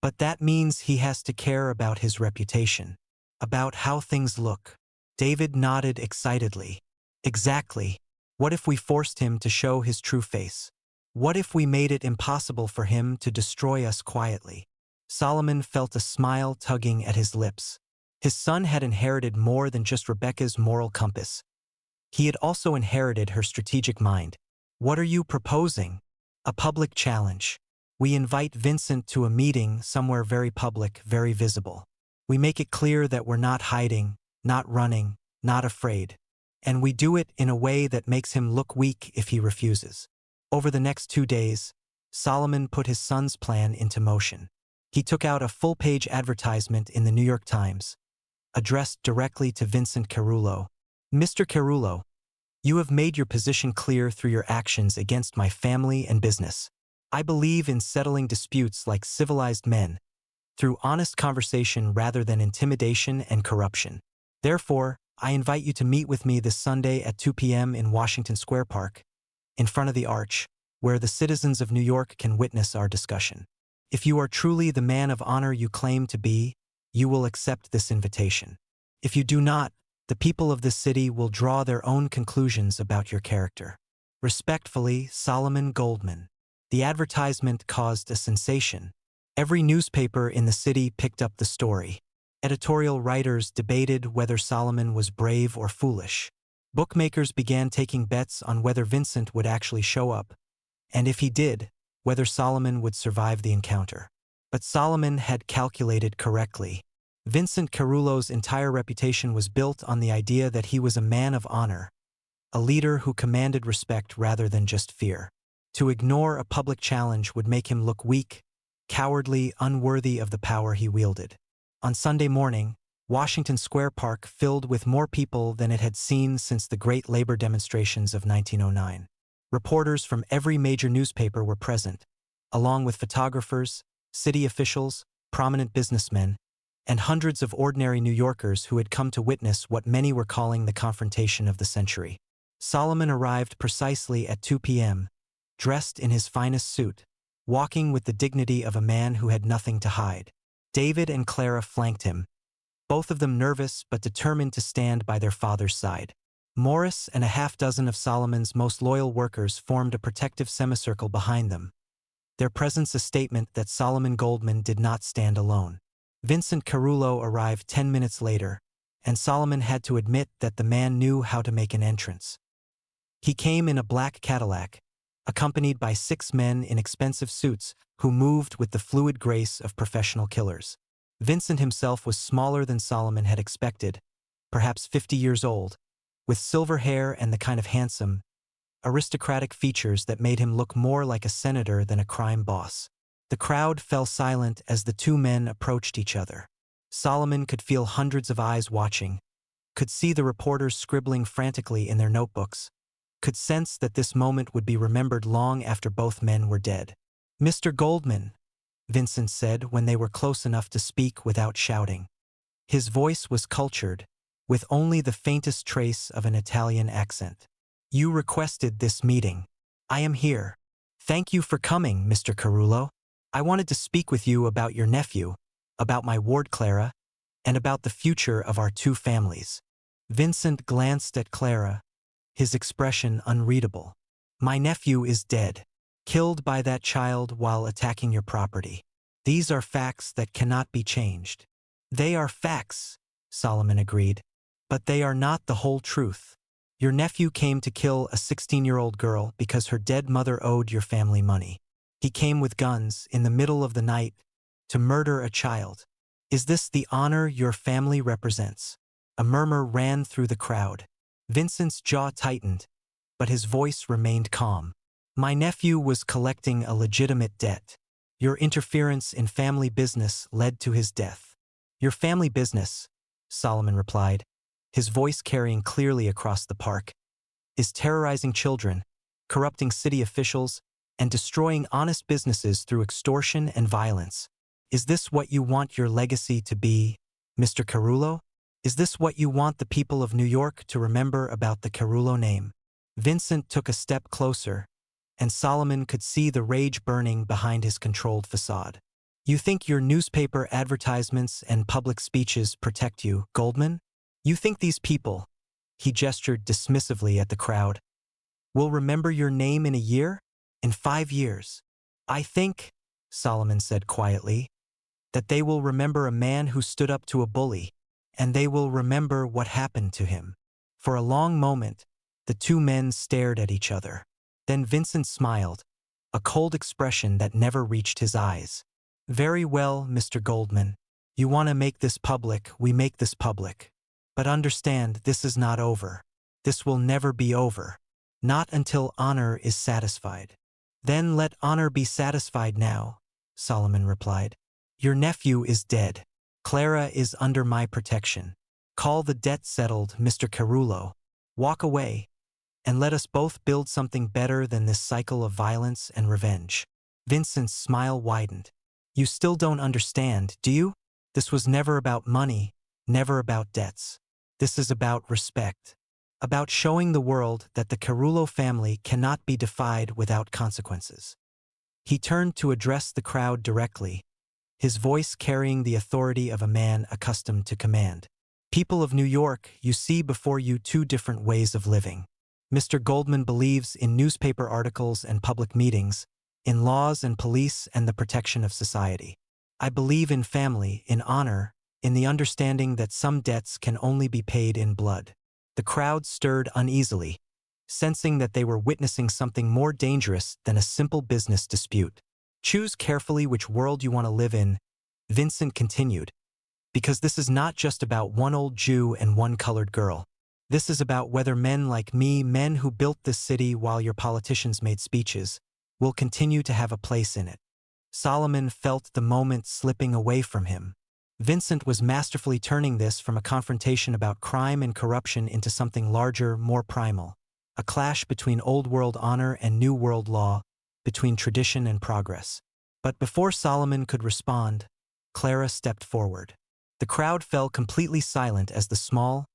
S1: "But that means he has to care about his reputation, about how things look." David nodded excitedly. "Exactly. What if we forced him to show his true face? What if we made it impossible for him to destroy us quietly?" Solomon felt a smile tugging at his lips. His son had inherited more than just Rebecca's moral compass. He had also inherited her strategic mind. "What are you proposing?" "A public challenge. We invite Vincent to a meeting somewhere very public, very visible. We make it clear that we're not hiding, not running, not afraid. And we do it in a way that makes him look weak if he refuses." Over the next 2 days, Solomon put his son's plan into motion. He took out a full-page advertisement in the New York Times, addressed directly to Vincent Carullo. "Mr. Carullo, you have made your position clear through your actions against my family and business. I believe in settling disputes like civilized men, through honest conversation rather than intimidation and corruption. Therefore, I invite you to meet with me this Sunday at 2 p.m. in Washington Square Park, in front of the Arch, where the citizens of New York can witness our discussion. If you are truly the man of honor you claim to be, you will accept this invitation. If you do not, the people of this city will draw their own conclusions about your character. Respectfully, Solomon Goldman." The advertisement caused a sensation. Every newspaper in the city picked up the story. Editorial writers debated whether Solomon was brave or foolish. Bookmakers began taking bets on whether Vincent would actually show up, and if he did, whether Solomon would survive the encounter. But Solomon had calculated correctly. Vincent Carullo's entire reputation was built on the idea that he was a man of honor, a leader who commanded respect rather than just fear. To ignore a public challenge would make him look weak, cowardly, unworthy of the power he wielded. On Sunday morning, Washington Square Park filled with more people than it had seen since the great labor demonstrations of 1909. Reporters from every major newspaper were present, along with photographers, city officials, prominent businessmen, and hundreds of ordinary New Yorkers who had come to witness what many were calling the confrontation of the century. Solomon arrived precisely at 2 p.m., dressed in his finest suit, walking with the dignity of a man who had nothing to hide. David and Clara flanked him, both of them nervous but determined to stand by their father's side. Morris and a half-dozen of Solomon's most loyal workers formed a protective semicircle behind them, their presence a statement that Solomon Goldman did not stand alone. Vincent Carullo arrived 10 minutes later, and Solomon had to admit that the man knew how to make an entrance. He came in a black Cadillac, accompanied by 6 men in expensive suits who moved with the fluid grace of professional killers. Vincent himself was smaller than Solomon had expected, perhaps 50 years old, with silver hair and the kind of handsome, aristocratic features that made him look more like a senator than a crime boss. The crowd fell silent as the 2 men approached each other. Solomon could feel hundreds of eyes watching, could see the reporters scribbling frantically in their notebooks, could sense that this moment would be remembered long after both men were dead. "Mr. Goldman," Vincent said when they were close enough to speak without shouting. His voice was cultured, with only the faintest trace of an Italian accent. "You requested this meeting. I am here. Thank you for coming, Mr. Carullo. I wanted to speak with you about your nephew, about my ward Clara, and about the future of our 2 families." Vincent glanced at Clara, his expression unreadable. "My nephew is dead, killed by that child while attacking your property. These are facts that cannot be changed." "They are facts," Solomon agreed, "but they are not the whole truth. Your nephew came to kill a 16-year-old girl because her dead mother owed your family money. He came with guns in the middle of the night to murder a child. Is this the honor your family represents?" A murmur ran through the crowd. Vincent's jaw tightened, but his voice remained calm. "My nephew was collecting a legitimate debt. Your interference in family business led to his death." "Your family business," Solomon replied, his voice carrying clearly across the park, "is terrorizing children, corrupting city officials, and destroying honest businesses through extortion and violence. Is this what you want your legacy to be, Mr. Carullo? Is this what you want the people of New York to remember about the Carullo name?" Vincent took a step closer, and Solomon could see the rage burning behind his controlled facade. "You think your newspaper advertisements and public speeches protect you, Goldman? You think these people," he gestured dismissively at the crowd, "will remember your name in a year? In 5 years? I think," Solomon said quietly, "that they will remember a man who stood up to a bully, and they will remember what happened to him." For a long moment, the 2 men stared at each other. Then Vincent smiled, a cold expression that never reached his eyes. "Very well, Mr. Goldman. You want to make this public, we make this public. But understand, this is not over. This will never be over. Not until honor is satisfied." "Then let honor be satisfied now," Solomon replied. "Your nephew is dead. Clara is under my protection. Call the debt settled, Mr. Carullo. Walk away, and let us both build something better than this cycle of violence and revenge." Vincent's smile widened. "You still don't understand, do you? This was never about money, never about debts. This is about respect. About showing the world that the Carullo family cannot be defied without consequences." He turned to address the crowd directly, his voice carrying the authority of a man accustomed to command. "People of New York, you see before you 2 different ways of living. Mr. Goldman believes in newspaper articles and public meetings, in laws and police and the protection of society. I believe in family, in honor, in the understanding that some debts can only be paid in blood." The crowd stirred uneasily, sensing that they were witnessing something more dangerous than a simple business dispute. "Choose carefully which world you want to live in," Vincent continued, Because this is not just about one old Jew and one colored girl. This is about whether men like me, men who built this city while your politicians made speeches, will continue to have a place in it. Solomon felt the moment slipping away from him. Vincent was masterfully turning this from a confrontation about crime and corruption into something larger, more primal. A clash between old-world honor and new-world law, between tradition and progress. But before Solomon could respond, Clara stepped forward. The crowd fell completely silent as the small,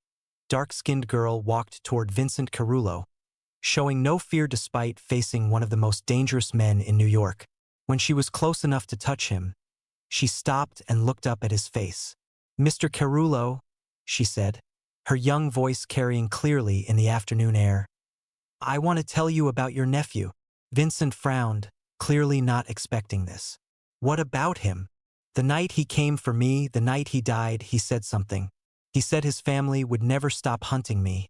S1: dark-skinned girl walked toward Vincent Carullo, showing no fear despite facing one of the most dangerous men in New York. When she was close enough to touch him, she stopped and looked up at his face. "Mr. Carullo," she said, her young voice carrying clearly in the afternoon air. "I want to tell you about your nephew." Vincent frowned, clearly not expecting this. "What about him?" "The night he came for me, the night he died, he said something. He said his family would never stop hunting me,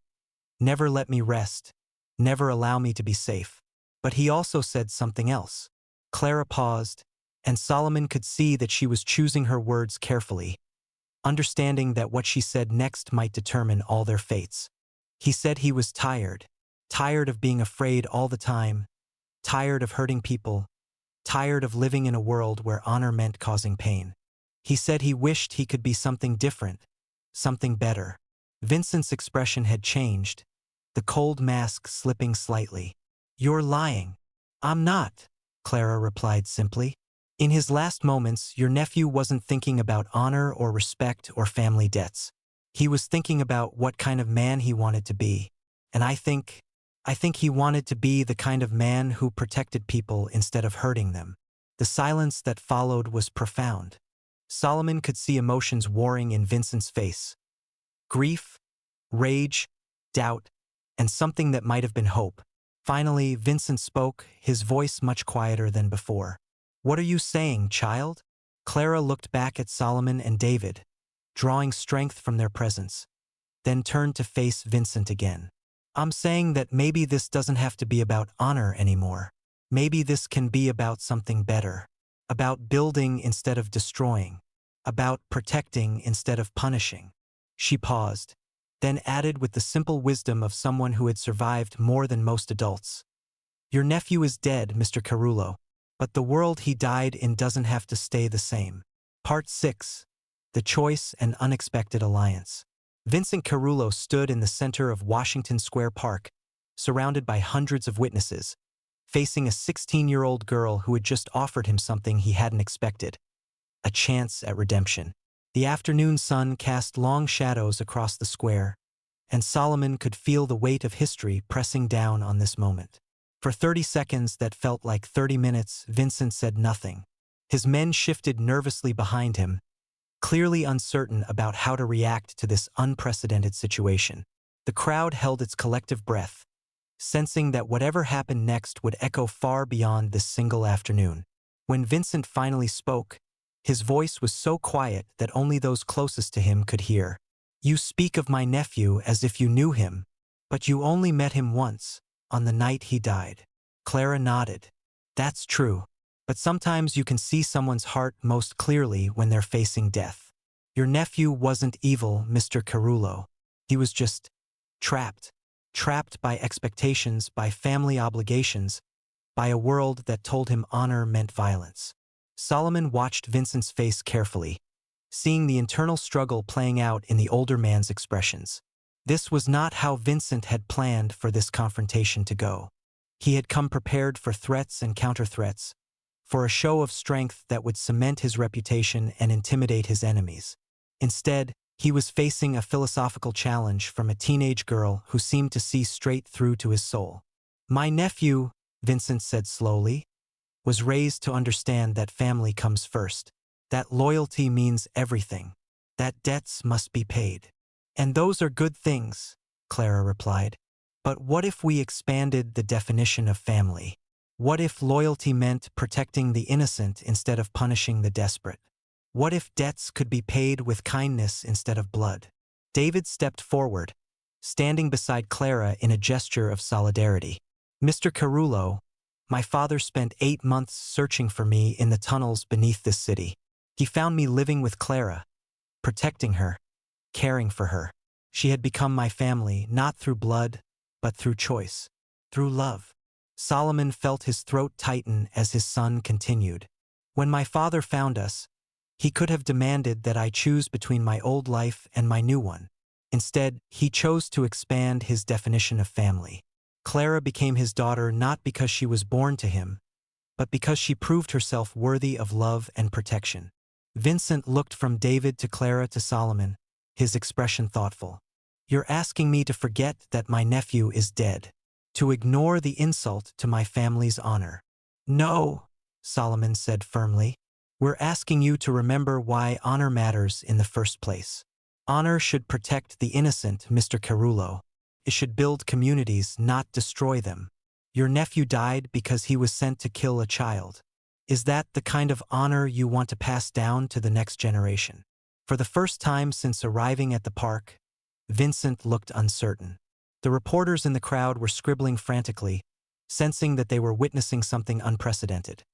S1: never let me rest, never allow me to be safe. But he also said something else." Clara paused, and Solomon could see that she was choosing her words carefully, understanding that what she said next might determine all their fates. "He said he was tired. Tired of being afraid all the time. Tired of hurting people. Tired of living in a world where honor meant causing pain. He said he wished he could be something different, something better." Vincent's expression had changed, the cold mask slipping slightly. "You're lying." "I'm not," Clara replied simply. "In his last moments, your nephew wasn't thinking about honor or respect or family debts. He was thinking about what kind of man he wanted to be. And I think he wanted to be the kind of man who protected people instead of hurting them." The silence that followed was profound. Solomon could see emotions warring in Vincent's face. Grief, rage, doubt, and something that might have been hope. Finally, Vincent spoke, his voice much quieter than before. "What are you saying, child?" Clara looked back at Solomon and David, drawing strength from their presence, then turned to face Vincent again. "I'm saying that maybe this doesn't have to be about honor anymore. Maybe this can be about something better. About building instead of destroying. About protecting instead of punishing." She paused, then added with the simple wisdom of someone who had survived more than most adults. "Your nephew is dead, Mr. Carullo, but the world he died in doesn't have to stay the same." Part 6. The Choice and Unexpected Alliance. Vincent Carullo stood in the center of Washington Square Park, surrounded by hundreds of witnesses, facing a 16-year-old girl who had just offered him something he hadn't expected: a chance at redemption. The afternoon sun cast long shadows across the square, and Solomon could feel the weight of history pressing down on this moment. For 30 seconds that felt like 30 minutes, Vincent said nothing. His men shifted nervously behind him, clearly uncertain about how to react to this unprecedented situation. The crowd held its collective breath, sensing that whatever happened next would echo far beyond this single afternoon. When Vincent finally spoke, his voice was so quiet that only those closest to him could hear. "You speak of my nephew as if you knew him, but you only met him once, on the night he died." Clara nodded. "That's true. But sometimes you can see someone's heart most clearly when they're facing death. Your nephew wasn't evil, Mr. Carullo. He was just trapped. Trapped by expectations, by family obligations, by a world that told him honor meant violence." Solomon watched Vincent's face carefully, seeing the internal struggle playing out in the older man's expressions. This was not how Vincent had planned for this confrontation to go. He had come prepared for threats and counter-threats, for a show of strength that would cement his reputation and intimidate his enemies. Instead, he was facing a philosophical challenge from a teenage girl who seemed to see straight through to his soul. "My nephew," Vincent said slowly, "was raised to understand that family comes first, that loyalty means everything, that debts must be paid. And those are good things," Clara replied. "But what if we expanded the definition of family? What if loyalty meant protecting the innocent instead of punishing the desperate? What if debts could be paid with kindness instead of blood?" David stepped forward, standing beside Clara in a gesture of solidarity. "Mr. Carullo, my father spent 8 months searching for me in the tunnels beneath this city. He found me living with Clara, protecting her, caring for her. She had become my family, not through blood, but through choice, through love. Solomon felt his throat tighten as his son continued. When my father found us, he could have demanded that I choose between my old life and my new one. Instead, he chose to expand his definition of family. Clara became his daughter not because she was born to him, but because she proved herself worthy of love and protection. Vincent looked from David to Clara to Solomon, his expression thoughtful. You're asking me to forget that my nephew is dead, to ignore the insult to my family's honor. No, Solomon said firmly. We're asking you to remember why honor matters in the first place. Honor should protect the innocent, Mr. Carullo. It should build communities, not destroy them. Your nephew died because he was sent to kill a child. Is that the kind of honor you want to pass down to the next generation? For the first time since arriving at the park, Vincent looked uncertain. The reporters in the crowd were scribbling frantically, sensing that they were witnessing something unprecedented.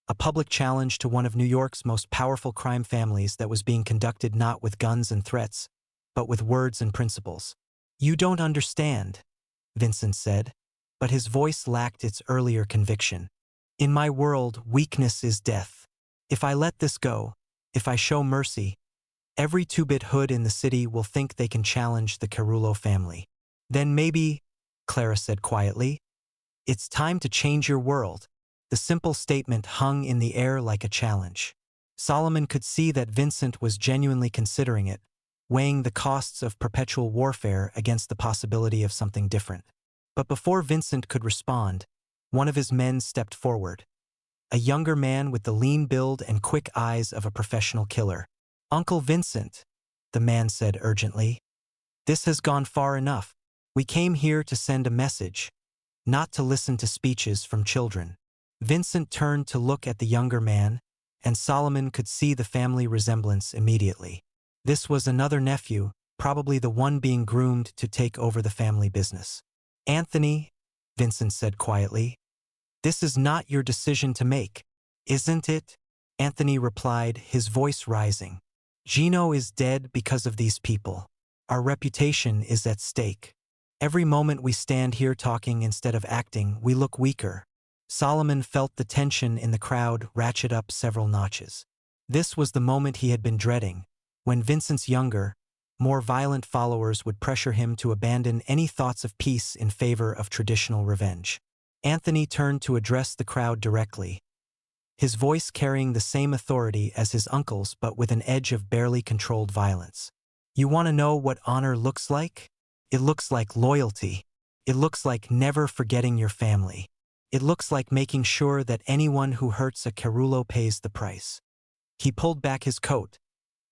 S1: A public challenge to one of New York's most powerful crime families that was being conducted not with guns and threats, but with words and principles. You don't understand, Vincent said, but his voice lacked its earlier conviction. In my world, weakness is death. If I let this go, if I show mercy, every two-bit hood in the city will think they can challenge the Carullo family. Then maybe, Clara said quietly, it's time to change your world. The simple statement hung in the air like a challenge. Solomon could see that Vincent was genuinely considering it, weighing the costs of perpetual warfare against the possibility of something different. But before Vincent could respond, one of his men stepped forward. A younger man with the lean build and quick eyes of a professional killer. Uncle Vincent, the man said urgently. This has gone far enough. We came here to send a message, not to listen to speeches from children. Vincent turned to look at the younger man, and Solomon could see the family resemblance immediately. This was another nephew, probably the one being groomed to take over the family business. Anthony, Vincent said quietly, this is not your decision to make, isn't it? Anthony replied, his voice rising. Gino is dead because of these people. Our reputation is at stake. Every moment we stand here talking instead of acting, we look weaker. Solomon felt the tension in the crowd ratchet up several notches. This was the moment he had been dreading, when Vincent's younger, more violent followers would pressure him to abandon any thoughts of peace in favor of traditional revenge. Anthony turned to address the crowd directly, his voice carrying the same authority as his uncle's but with an edge of barely controlled violence. You want to know what honor looks like? It looks like loyalty. It looks like never forgetting your family. It looks like making sure that anyone who hurts a Carullo pays the price. He pulled back his coat,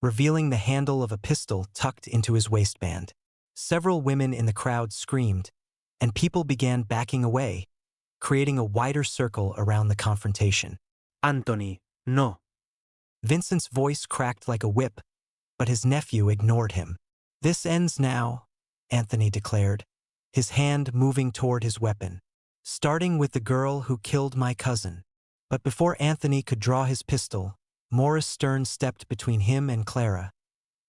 S1: revealing the handle of a pistol tucked into his waistband. Several women in the crowd screamed, and people began backing away, creating a wider circle around the confrontation. Anthony, no. Vincent's voice cracked like a whip, but his nephew ignored him. This ends now, Anthony declared, his hand moving toward his weapon. Starting with the girl who killed my cousin. But before Anthony could draw his pistol, Morris Stern stepped between him and Clara,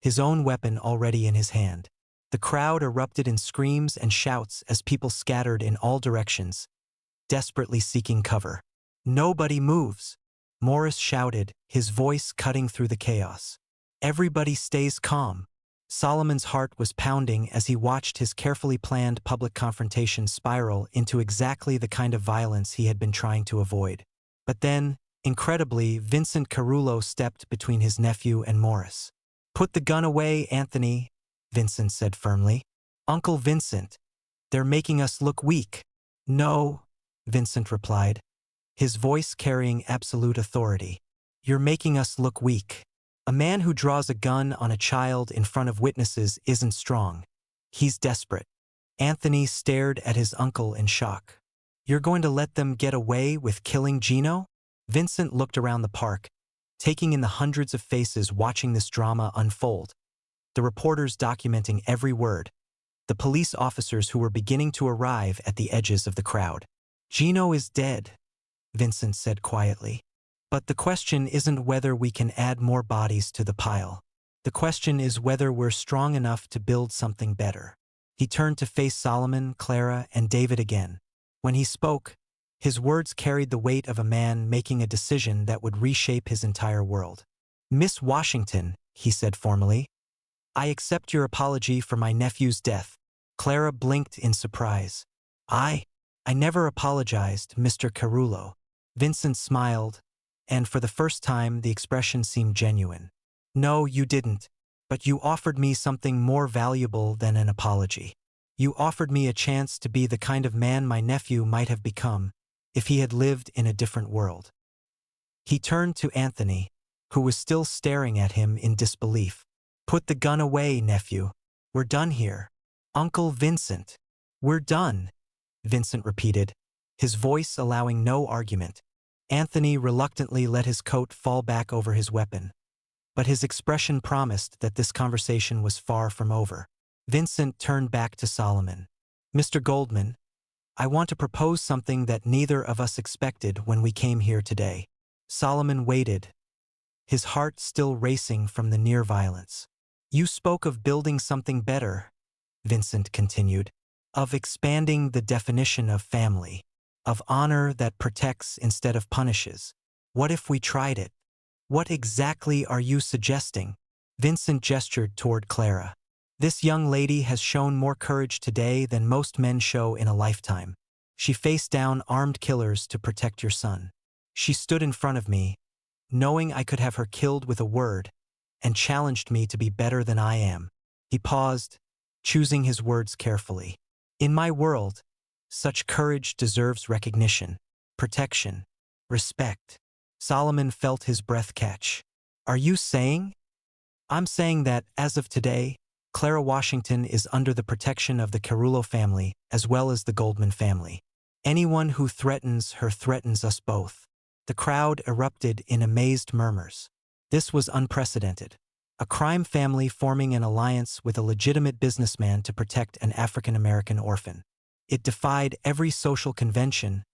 S1: his own weapon already in his hand. The crowd erupted in screams and shouts as people scattered in all directions, desperately seeking cover. Nobody moves, Morris shouted, his voice cutting through the chaos. Everybody stays calm. Solomon's heart was pounding as he watched his carefully planned public confrontation spiral into exactly the kind of violence he had been trying to avoid. But then, incredibly, Vincent Carullo stepped between his nephew and Morris. Put the gun away, Anthony, Vincent said firmly. Uncle Vincent, they're making us look weak. No, Vincent replied, his voice carrying absolute authority. You're making us look weak. A man who draws a gun on a child in front of witnesses isn't strong. He's desperate. Anthony stared at his uncle in shock. You're going to let them get away with killing Gino? Vincent looked around the park, taking in the hundreds of faces watching this drama unfold. The reporters documenting every word. The police officers who were beginning to arrive at the edges of the crowd. Gino is dead, Vincent said quietly. But the question isn't whether we can add more bodies to the pile. The question is whether we're strong enough to build something better. He turned to face Solomon, Clara, and David again. When he spoke, his words carried the weight of a man making a decision that would reshape his entire world. "Miss Washington," he said formally, "I accept your apology for my nephew's death." Clara blinked in surprise. I never apologized, Mr. Carullo." Vincent smiled, and for the first time the expression seemed genuine. "No, you didn't, but you offered me something more valuable than an apology. You offered me a chance to be the kind of man my nephew might have become if he had lived in a different world." He turned to Anthony, who was still staring at him in disbelief. "Put the gun away, nephew. We're done here." "Uncle Vincent, we're done," Vincent repeated, his voice allowing no argument. Anthony reluctantly let his coat fall back over his weapon, but his expression promised that this conversation was far from over. Vincent turned back to Solomon. "Mr. Goldman, I want to propose something that neither of us expected when we came here today." Solomon waited, his heart still racing from the near violence. "You spoke of building something better," Vincent continued, "of expanding the definition of family, of honor that protects instead of punishes. What if we tried it?" "What exactly are you suggesting?" Vincent gestured toward Clara. "This young lady has shown more courage today than most men show in a lifetime. She faced down armed killers to protect your son. She stood in front of me, knowing I could have her killed with a word, and challenged me to be better than I am." He paused, choosing his words carefully. "In my world, such courage deserves recognition, protection, respect." Solomon felt his breath catch. "Are you saying?" "I'm saying that, as of today, Clara Washington is under the protection of the Carullo family as well as the Goldman family. Anyone who threatens her threatens us both." The crowd erupted in amazed murmurs. This was unprecedented. A crime family forming an alliance with a legitimate businessman to protect an African-American orphan. It defied every social convention,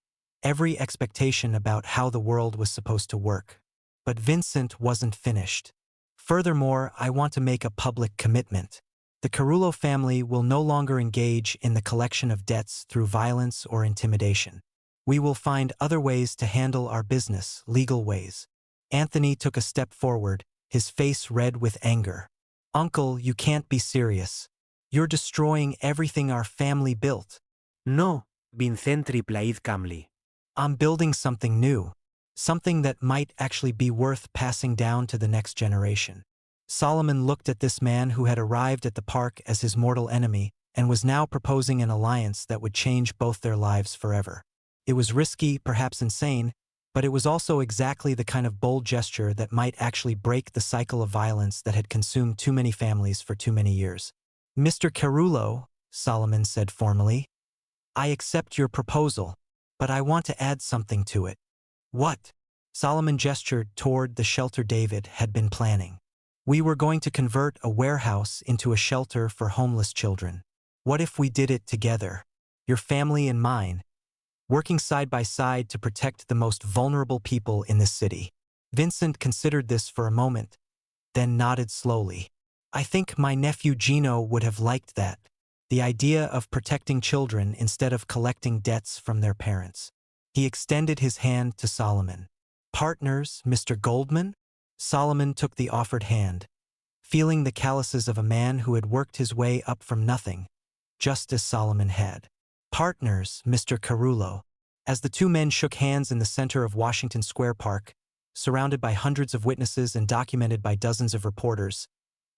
S1: every expectation about how the world was supposed to work. But Vincent wasn't finished. "Furthermore, I want to make a public commitment. The Carullo family will no longer engage in the collection of debts through violence or intimidation. We will find other ways to handle our business, legal ways." Anthony took a step forward, his face red with anger. "Uncle, you can't be serious. You're destroying everything our family built."
S2: "No," Vincent replied calmly.
S1: "I'm building something new, something that might actually be worth passing down to the next generation." Solomon looked at this man who had arrived at the park as his mortal enemy and was now proposing an alliance that would change both their lives forever. It was risky, perhaps insane, but it was also exactly the kind of bold gesture that might actually break the cycle of violence that had consumed too many families for too many years. "Mr. Carullo," Solomon said formally, "I accept your proposal, but I want to add something to it." "What?" Solomon gestured toward the shelter David had been planning. "We were going to convert a warehouse into a shelter for homeless children. What if we did it together, your family and mine, working side by side to protect the most vulnerable people in this city?" Vincent considered this for a moment, then nodded slowly. "I think my nephew Gino would have liked that. The idea of protecting children instead of collecting debts from their parents." He extended his hand to Solomon. "Partners, Mr. Goldman?" Solomon took the offered hand, feeling the calluses of a man who had worked his way up from nothing, just as Solomon had. "Partners, Mr. Carullo." As the two men shook hands in the center of Washington Square Park, surrounded by hundreds of witnesses and documented by dozens of reporters,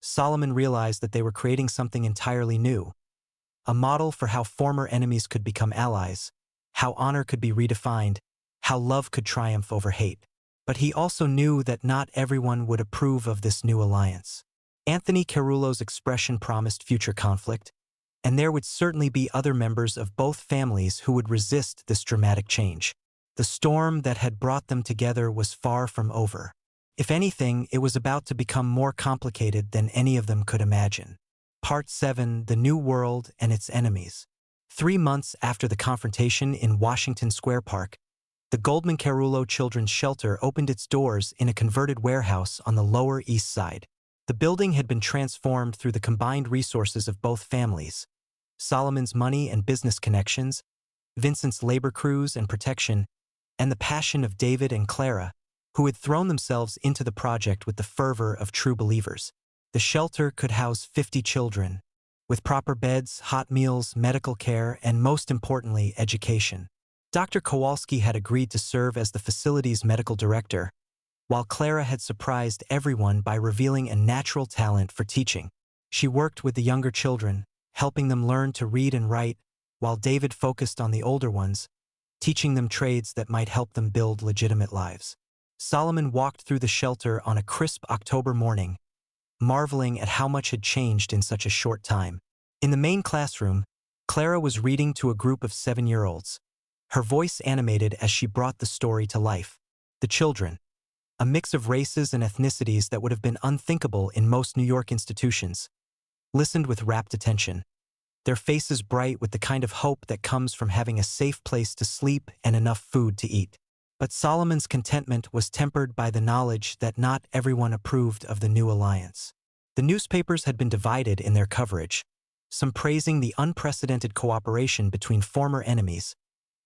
S1: Solomon realized that they were creating something entirely new. A model for how former enemies could become allies, how honor could be redefined, how love could triumph over hate. But he also knew that not everyone would approve of this new alliance. Anthony Carullo's expression promised future conflict, and there would certainly be other members of both families who would resist this dramatic change. The storm that had brought them together was far from over. If anything, it was about to become more complicated than any of them could imagine. Part 7: The New World and Its Enemies. 3 months after the confrontation in Washington Square Park, the Goldman Carullo Children's Shelter opened its doors in a converted warehouse on the Lower East Side. The building had been transformed through the combined resources of both families: Solomon's money and business connections, Vincent's labor crews and protection, and the passion of David and Clara, who had thrown themselves into the project with the fervor of true believers. The shelter could house 50 children, with proper beds, hot meals, medical care, and most importantly, education. Dr. Kowalski had agreed to serve as the facility's medical director, while Clara had surprised everyone by revealing a natural talent for teaching. She worked with the younger children, helping them learn to read and write, while David focused on the older ones, teaching them trades that might help them build legitimate lives. Solomon walked through the shelter on a crisp October morning, marveling at how much had changed in such a short time. In the main classroom, Clara was reading to a group of 7-year-olds. Her voice animated as she brought the story to life. The children, a mix of races and ethnicities that would have been unthinkable in most New York institutions, listened with rapt attention, their faces bright with the kind of hope that comes from having a safe place to sleep and enough food to eat. But Solomon's contentment was tempered by the knowledge that not everyone approved of the new alliance. The newspapers had been divided in their coverage, some praising the unprecedented cooperation between former enemies,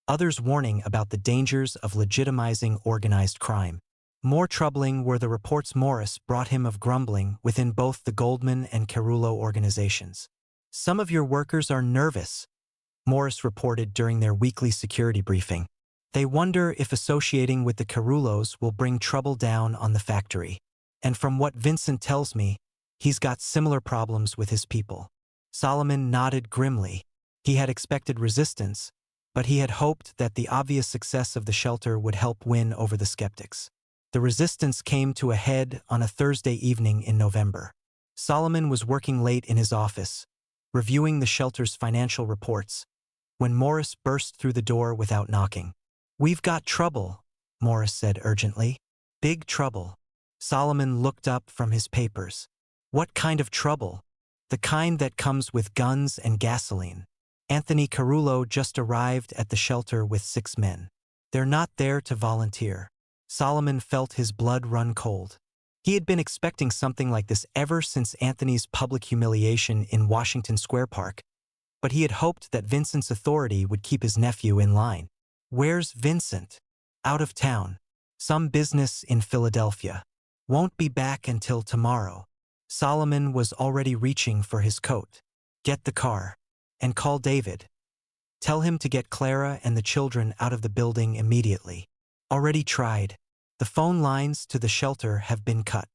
S1: others warning about the dangers of legitimizing organized crime. More troubling were the reports Morris brought him of grumbling within both the Goldman and Carullo organizations. "Some of your workers are nervous," Morris reported during their weekly security briefing. "They wonder if associating with the Carullos will bring trouble down on the factory. And from what Vincent tells me, he's got similar problems with his people." Solomon nodded grimly. He had expected resistance, but he had hoped that the obvious success of the shelter would help win over the skeptics. The resistance came to a head on a Thursday evening in November. Solomon was working late in his office, reviewing the shelter's financial reports, when Morris burst through the door without knocking. "We've got trouble," Morris said urgently. "Big trouble." Solomon looked up from his papers. "What kind of trouble?" "The kind that comes with guns and gasoline. Anthony Carullo just arrived at the shelter with 6 men. They're not there to volunteer." Solomon felt his blood run cold. He had been expecting something like this ever since Anthony's public humiliation in Washington Square Park, but he had hoped that Vincent's authority would keep his nephew in line. "Where's Vincent?" "Out of town. Some business in Philadelphia. Won't be back until tomorrow." Solomon was already reaching for his coat. "Get the car. And call David. Tell him to get Clara and the children out of the building immediately." "Already tried. The phone lines to the shelter have been cut."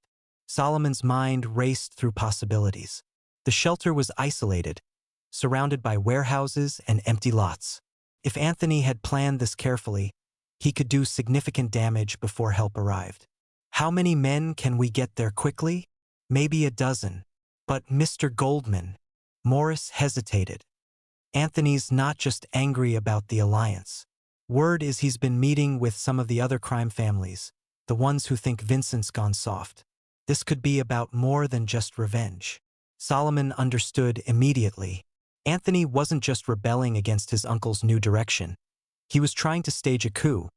S1: Solomon's mind raced through possibilities. The shelter was isolated, surrounded by warehouses and empty lots. If Anthony had planned this carefully, he could do significant damage before help arrived. "How many men can we get there quickly?" "Maybe a dozen." "But Mr. Goldman." Morris hesitated. "Anthony's not just angry about the alliance. Word is he's been meeting with some of the other crime families, the ones who think Vincent's gone soft. This could be about more than just revenge." Solomon understood immediately. Anthony wasn't just rebelling against his uncle's new direction. He was trying to stage a coup,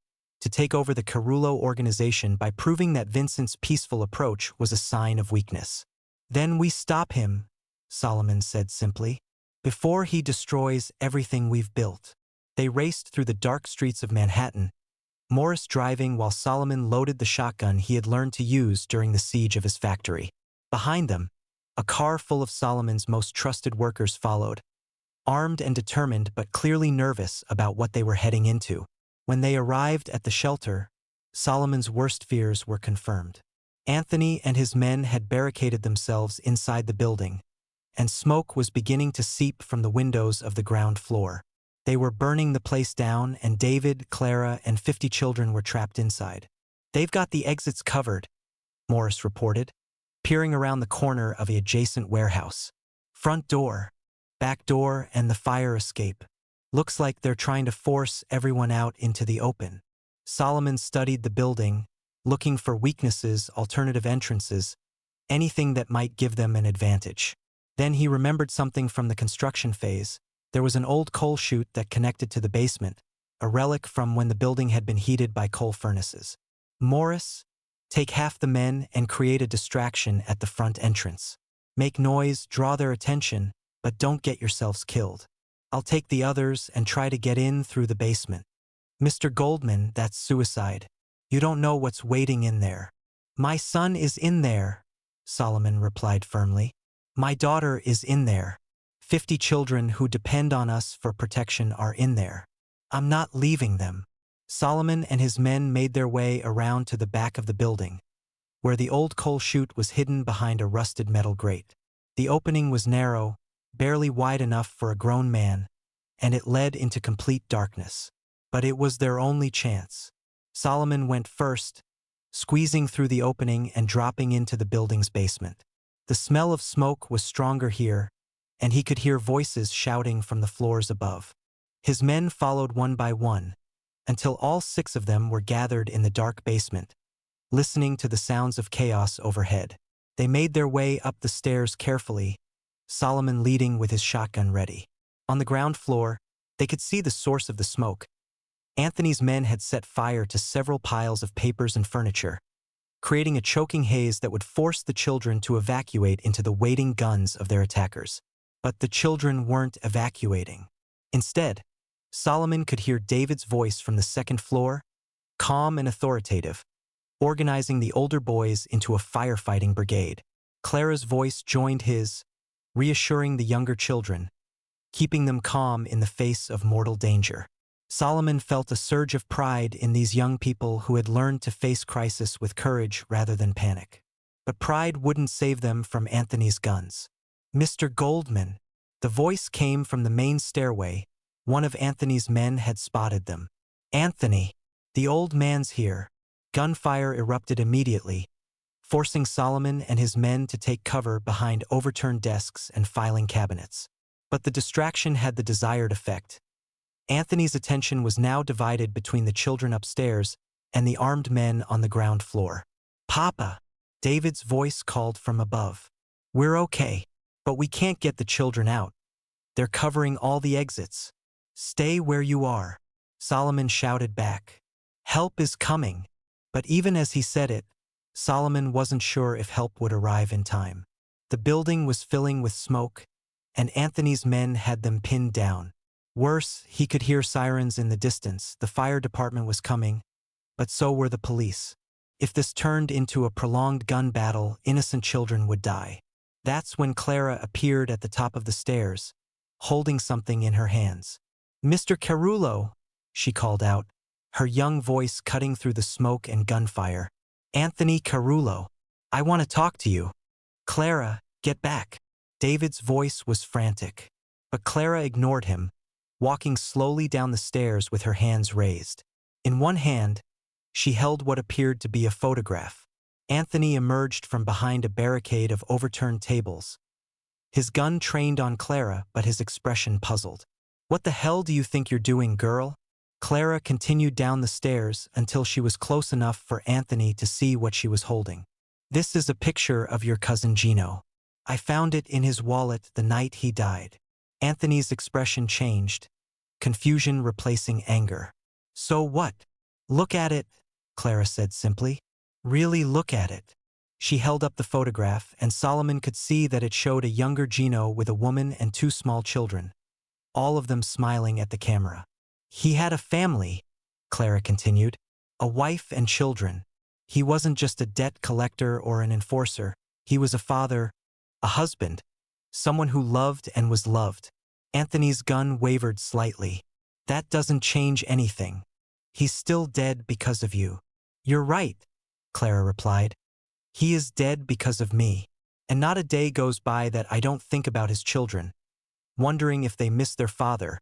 S1: to take over the Carullo organization by proving that Vincent's peaceful approach was a sign of weakness. "Then we stop him," Solomon said simply, "before he destroys everything we've built." They raced through the dark streets of Manhattan, Morris driving while Solomon loaded the shotgun he had learned to use during the siege of his factory. Behind them, a car full of Solomon's most trusted workers followed, armed and determined but clearly nervous about what they were heading into. When they arrived at the shelter, Solomon's worst fears were confirmed. Anthony and his men had barricaded themselves inside the building, and smoke was beginning to seep from the windows of the ground floor. They were burning the place down, and David, Clara, and 50 children were trapped inside. "They've got the exits covered," Morris reported, peering around the corner of the adjacent warehouse. "Front door, back door, and the fire escape. Looks like they're trying to force everyone out into the open." Solomon studied the building, looking for weaknesses, alternative entrances, anything that might give them an advantage. Then he remembered something from the construction phase. There was an old coal chute that connected to the basement, a relic from when the building had been heated by coal furnaces. "Morris, Take half the men and create a distraction at the front entrance. Make noise, draw their attention, but don't get yourselves killed. I'll take the others and try to get in through the basement. Mr. Goldman, that's suicide. You don't know what's waiting in there. My son is in there, Solomon replied firmly. My daughter is in there. 50 children who depend on us for protection are in there. I'm not leaving them. Solomon and his men made their way around to the back of the building, where the old coal chute was hidden behind a rusted metal grate. The opening was narrow, barely wide enough for a grown man, and it led into complete darkness. But it was their only chance. Solomon went first, squeezing through the opening and dropping into the building's basement. The smell of smoke was stronger here, and he could hear voices shouting from the floors above. His men followed one by one, until all 6 of them were gathered in the dark basement, listening to the sounds of chaos overhead. They made their way up the stairs carefully, Solomon leading with his shotgun ready. On the ground floor, they could see the source of the smoke. Anthony's men had set fire to several piles of papers and furniture, creating a choking haze that would force the children to evacuate into the waiting guns of their attackers. But the children weren't evacuating. Instead, Solomon could hear David's voice from the 2nd floor, calm and authoritative, organizing the older boys into a firefighting brigade. Clara's voice joined his, reassuring the younger children, keeping them calm in the face of mortal danger. Solomon felt a surge of pride in these young people who had learned to face crisis with courage rather than panic. But pride wouldn't save them from Anthony's guns. Mr. Goldman. The voice came from the main stairway. One of Anthony's men had spotted them. Anthony, the old man's here. Gunfire erupted immediately, forcing Solomon and his men to take cover behind overturned desks and filing cabinets. But the distraction had the desired effect. Anthony's attention was now divided between the children upstairs and the armed men on the ground floor. Papa, David's voice called from above. We're okay, but we can't get the children out. They're covering all the exits. Stay where you are, Solomon shouted back. Help is coming. But even as he said it, Solomon wasn't sure if help would arrive in time. The building was filling with smoke, and Anthony's men had them pinned down. Worse, he could hear sirens in the distance. The fire department was coming, but so were the police. If this turned into a prolonged gun battle, innocent children would die. That's when Clara appeared at the top of the stairs, holding something in her hands. Mr. Carullo, she called out, her young voice cutting through the smoke and gunfire. Anthony Carullo, I want to talk to you. Clara, get back. David's voice was frantic, but Clara ignored him, walking slowly down the stairs with her hands raised. In one hand, she held what appeared to be a photograph. Anthony emerged from behind a barricade of overturned tables. His gun trained on Clara, but his expression puzzled. What the hell do you think you're doing, girl? Clara continued down the stairs until she was close enough for Anthony to see what she was holding. This is a picture of your cousin Gino. I found it in his wallet the night he died. Anthony's expression changed, confusion replacing anger. So what? Look at it, Clara said simply. Really look at it. She held up the photograph, and Solomon could see that it showed a younger Gino with a woman and 2 small children, all of them smiling at the camera. He had a family, Clara continued, a wife and children. He wasn't just a debt collector or an enforcer. He was a father, a husband, someone who loved and was loved. Anthony's gun wavered slightly. That doesn't change anything. He's still dead because of you. You're right, Clara replied. He is dead because of me. And not a day goes by that I don't think about his children, wondering if they miss their father,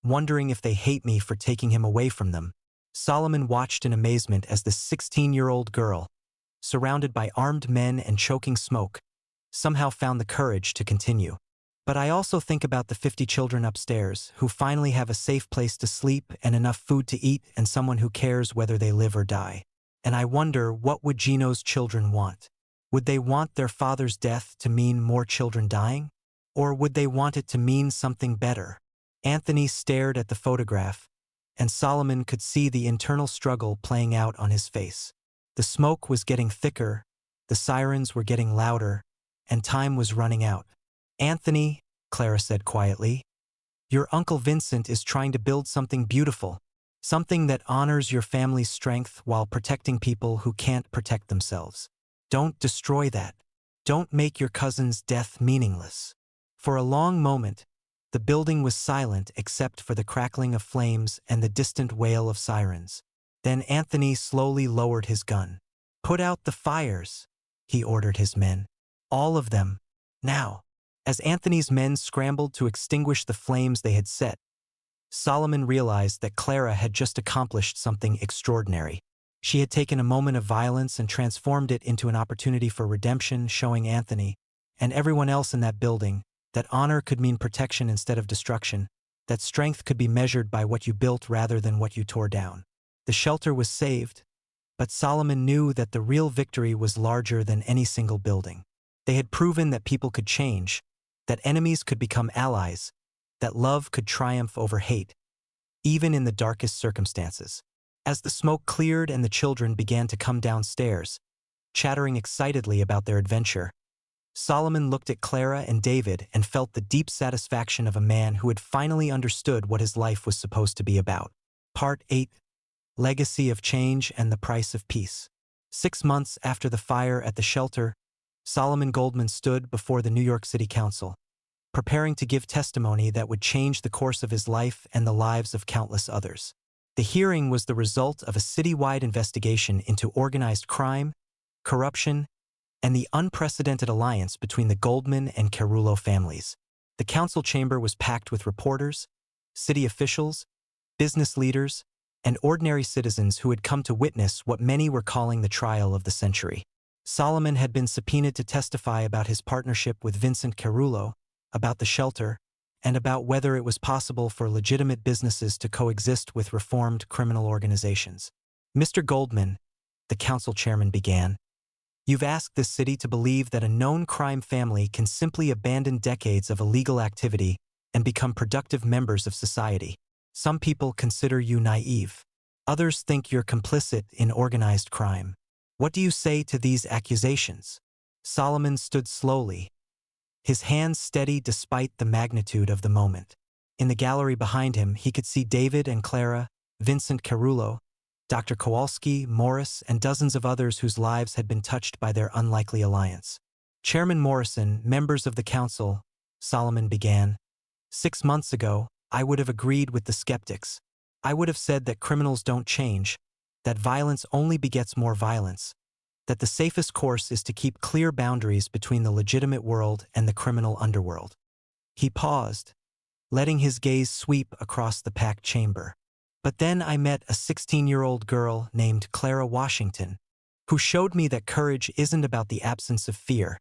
S1: wondering if they hate me for taking him away from them. Solomon watched in amazement as the 16-year-old girl, surrounded by armed men and choking smoke, somehow found the courage to continue. But I also think about the 50 children upstairs who finally have a safe place to sleep and enough food to eat and someone who cares whether they live or die. And I wonder, what would Gino's children want? Would they want their father's death to mean more children dying? Or would they want it to mean something better? Anthony stared at the photograph, and Solomon could see the internal struggle playing out on his face. The smoke was getting thicker, the sirens were getting louder, and time was running out. "Anthony," Clara said quietly, "your Uncle Vincent is trying to build something beautiful, something that honors your family's strength while protecting people who can't protect themselves. Don't destroy that. Don't make your cousin's death meaningless." For a long moment, the building was silent except for the crackling of flames and the distant wail of sirens. Then Anthony slowly lowered his gun. "Put out the fires," he ordered his men. "All of them. Now." As Anthony's men scrambled to extinguish the flames they had set, Solomon realized that Clara had just accomplished something extraordinary. She had taken a moment of violence and transformed it into an opportunity for redemption, showing Anthony, and everyone else in that building, that honor could mean protection instead of destruction, that strength could be measured by what you built rather than what you tore down. The shelter was saved, but Solomon knew that the real victory was larger than any single building. They had proven that people could change, that enemies could become allies, that love could triumph over hate, even in the darkest circumstances. As the smoke cleared and the children began to come downstairs, chattering excitedly about their adventure, Solomon looked at Clara and David and felt the deep satisfaction of a man who had finally understood what his life was supposed to be about. Part 8. Legacy of Change and the Price of Peace. 6 months after the fire at the shelter, Solomon Goldman stood before the New York City Council, preparing to give testimony that would change the course of his life and the lives of countless others. The hearing was the result of a citywide investigation into organized crime, corruption, and the unprecedented alliance between the Goldman and Carullo families. The council chamber was packed with reporters, city officials, business leaders, and ordinary citizens who had come to witness what many were calling the trial of the century. Solomon had been subpoenaed to testify about his partnership with Vincent Carullo, about the shelter, and about whether it was possible for legitimate businesses to coexist with reformed criminal organizations. "Mr. Goldman," the council chairman began, "you've asked this city to believe that a known crime family can simply abandon decades of illegal activity and become productive members of society. Some people consider you naive. Others think you're complicit in organized crime. What do you say to these accusations?" Solomon stood slowly, his hands steady despite the magnitude of the moment. In the gallery behind him, he could see David and Clara, Vincent Carullo, Dr. Kowalski, Morris, and dozens of others whose lives had been touched by their unlikely alliance. "Chairman Morrison, members of the council," Solomon began, "6 months ago, I would have agreed with the skeptics. I would have said that criminals don't change, that violence only begets more violence, that the safest course is to keep clear boundaries between the legitimate world and the criminal underworld." He paused, letting his gaze sweep across the packed chamber. "But then I met a 16-year-old girl named Clara Washington, who showed me that courage isn't about the absence of fear.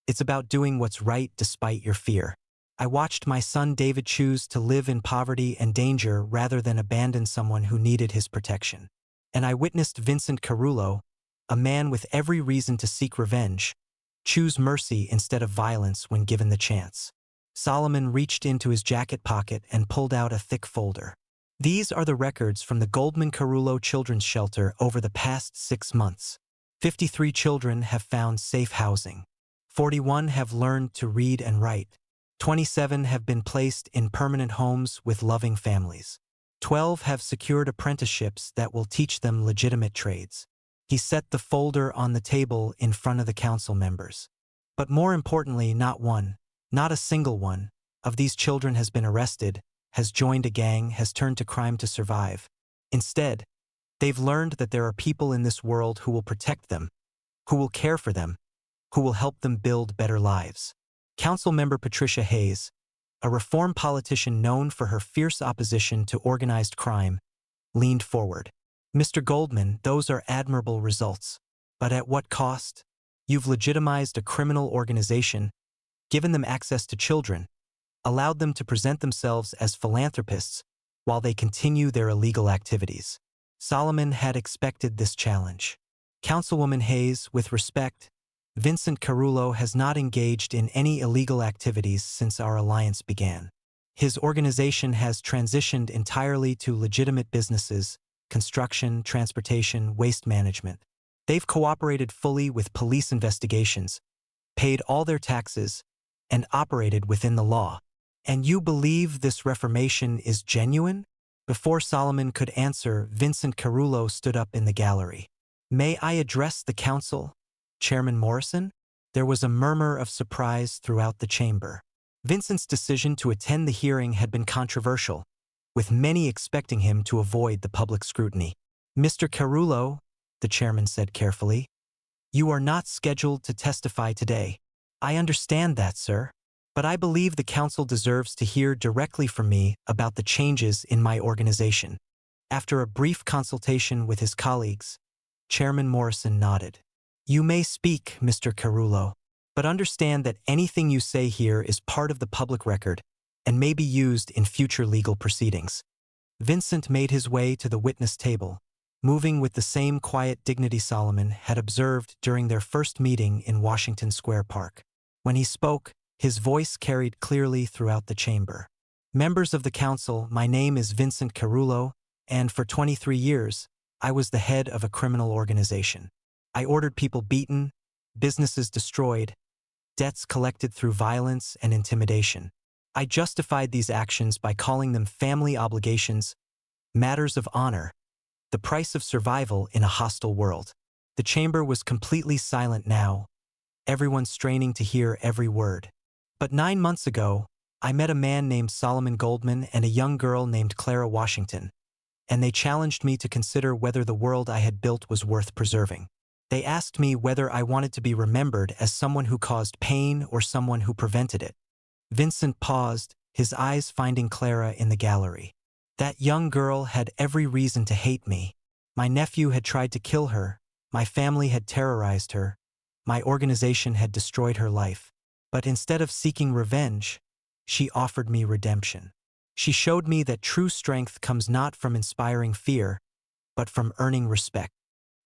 S1: It's about doing what's right despite your fear. I watched my son David choose to live in poverty and danger rather than abandon someone who needed his protection. And I witnessed Vincent Carullo, a man with every reason to seek revenge, choose mercy instead of violence when given the chance." Solomon reached into his jacket pocket and pulled out a thick folder. "These are the records from the Goldman Carullo Children's Shelter over the past 6 months. 53 children have found safe housing. 41 have learned to read and write. 27 have been placed in permanent homes with loving families. 12 have secured apprenticeships that will teach them legitimate trades." He set the folder on the table in front of the council members. "But more importantly, not one, not a single one, of these children has been arrested, has joined a gang, has turned to crime to survive. Instead, they've learned that there are people in this world who will protect them, who will care for them, who will help them build better lives." Councilmember Patricia Hayes, a reform politician known for her fierce opposition to organized crime, leaned forward. "Mr. Goldman, those are admirable results. But at what cost? You've legitimized a criminal organization, given them access to children, allowed them to present themselves as philanthropists while they continue their illegal activities." Solomon had expected this challenge. "Councilwoman Hayes, with respect, Vincent Carullo has not engaged in any illegal activities since our alliance began. His organization has transitioned entirely to legitimate businesses, construction, transportation, waste management. They've cooperated fully with police investigations, paid all their taxes, and operated within the law. And you believe this reformation is genuine? Before Solomon could answer, Vincent Carullo stood up in the gallery. May I address the council, Chairman Morrison? There was a murmur of surprise throughout the chamber. Vincent's decision to attend the hearing had been controversial, with many expecting him to avoid the public scrutiny. Mr. Carullo, the chairman said carefully, you are not scheduled to testify today. I understand that, sir. But I believe the council deserves to hear directly from me about the changes in my organization. After a brief consultation with his colleagues, Chairman Morrison nodded. You may speak, Mr. Carullo, but understand that anything you say here is part of the public record and may be used in future legal proceedings. Vincent made his way to the witness table, moving with the same quiet dignity Solomon had observed during their first meeting in Washington Square Park. When he spoke, his voice carried clearly throughout the chamber. Members of the council, my name is Vincent Carullo, and for 23 years, I was the head of a criminal organization. I ordered people beaten, businesses destroyed, debts collected through violence and intimidation. I justified these actions by calling them family obligations, matters of honor, the price of survival in a hostile world. The chamber was completely silent now, everyone straining to hear every word. But 9 months ago, I met a man named Solomon Goldman and a young girl named Clara Washington, and they challenged me to consider whether the world I had built was worth preserving. They asked me whether I wanted to be remembered as someone who caused pain or someone who prevented it. Vincent paused, his eyes finding Clara in the gallery. That young girl had every reason to hate me. My nephew had tried to kill her, my family had terrorized her, my organization had destroyed her life. But instead of seeking revenge, she offered me redemption. She showed me that true strength comes not from inspiring fear, but from earning respect.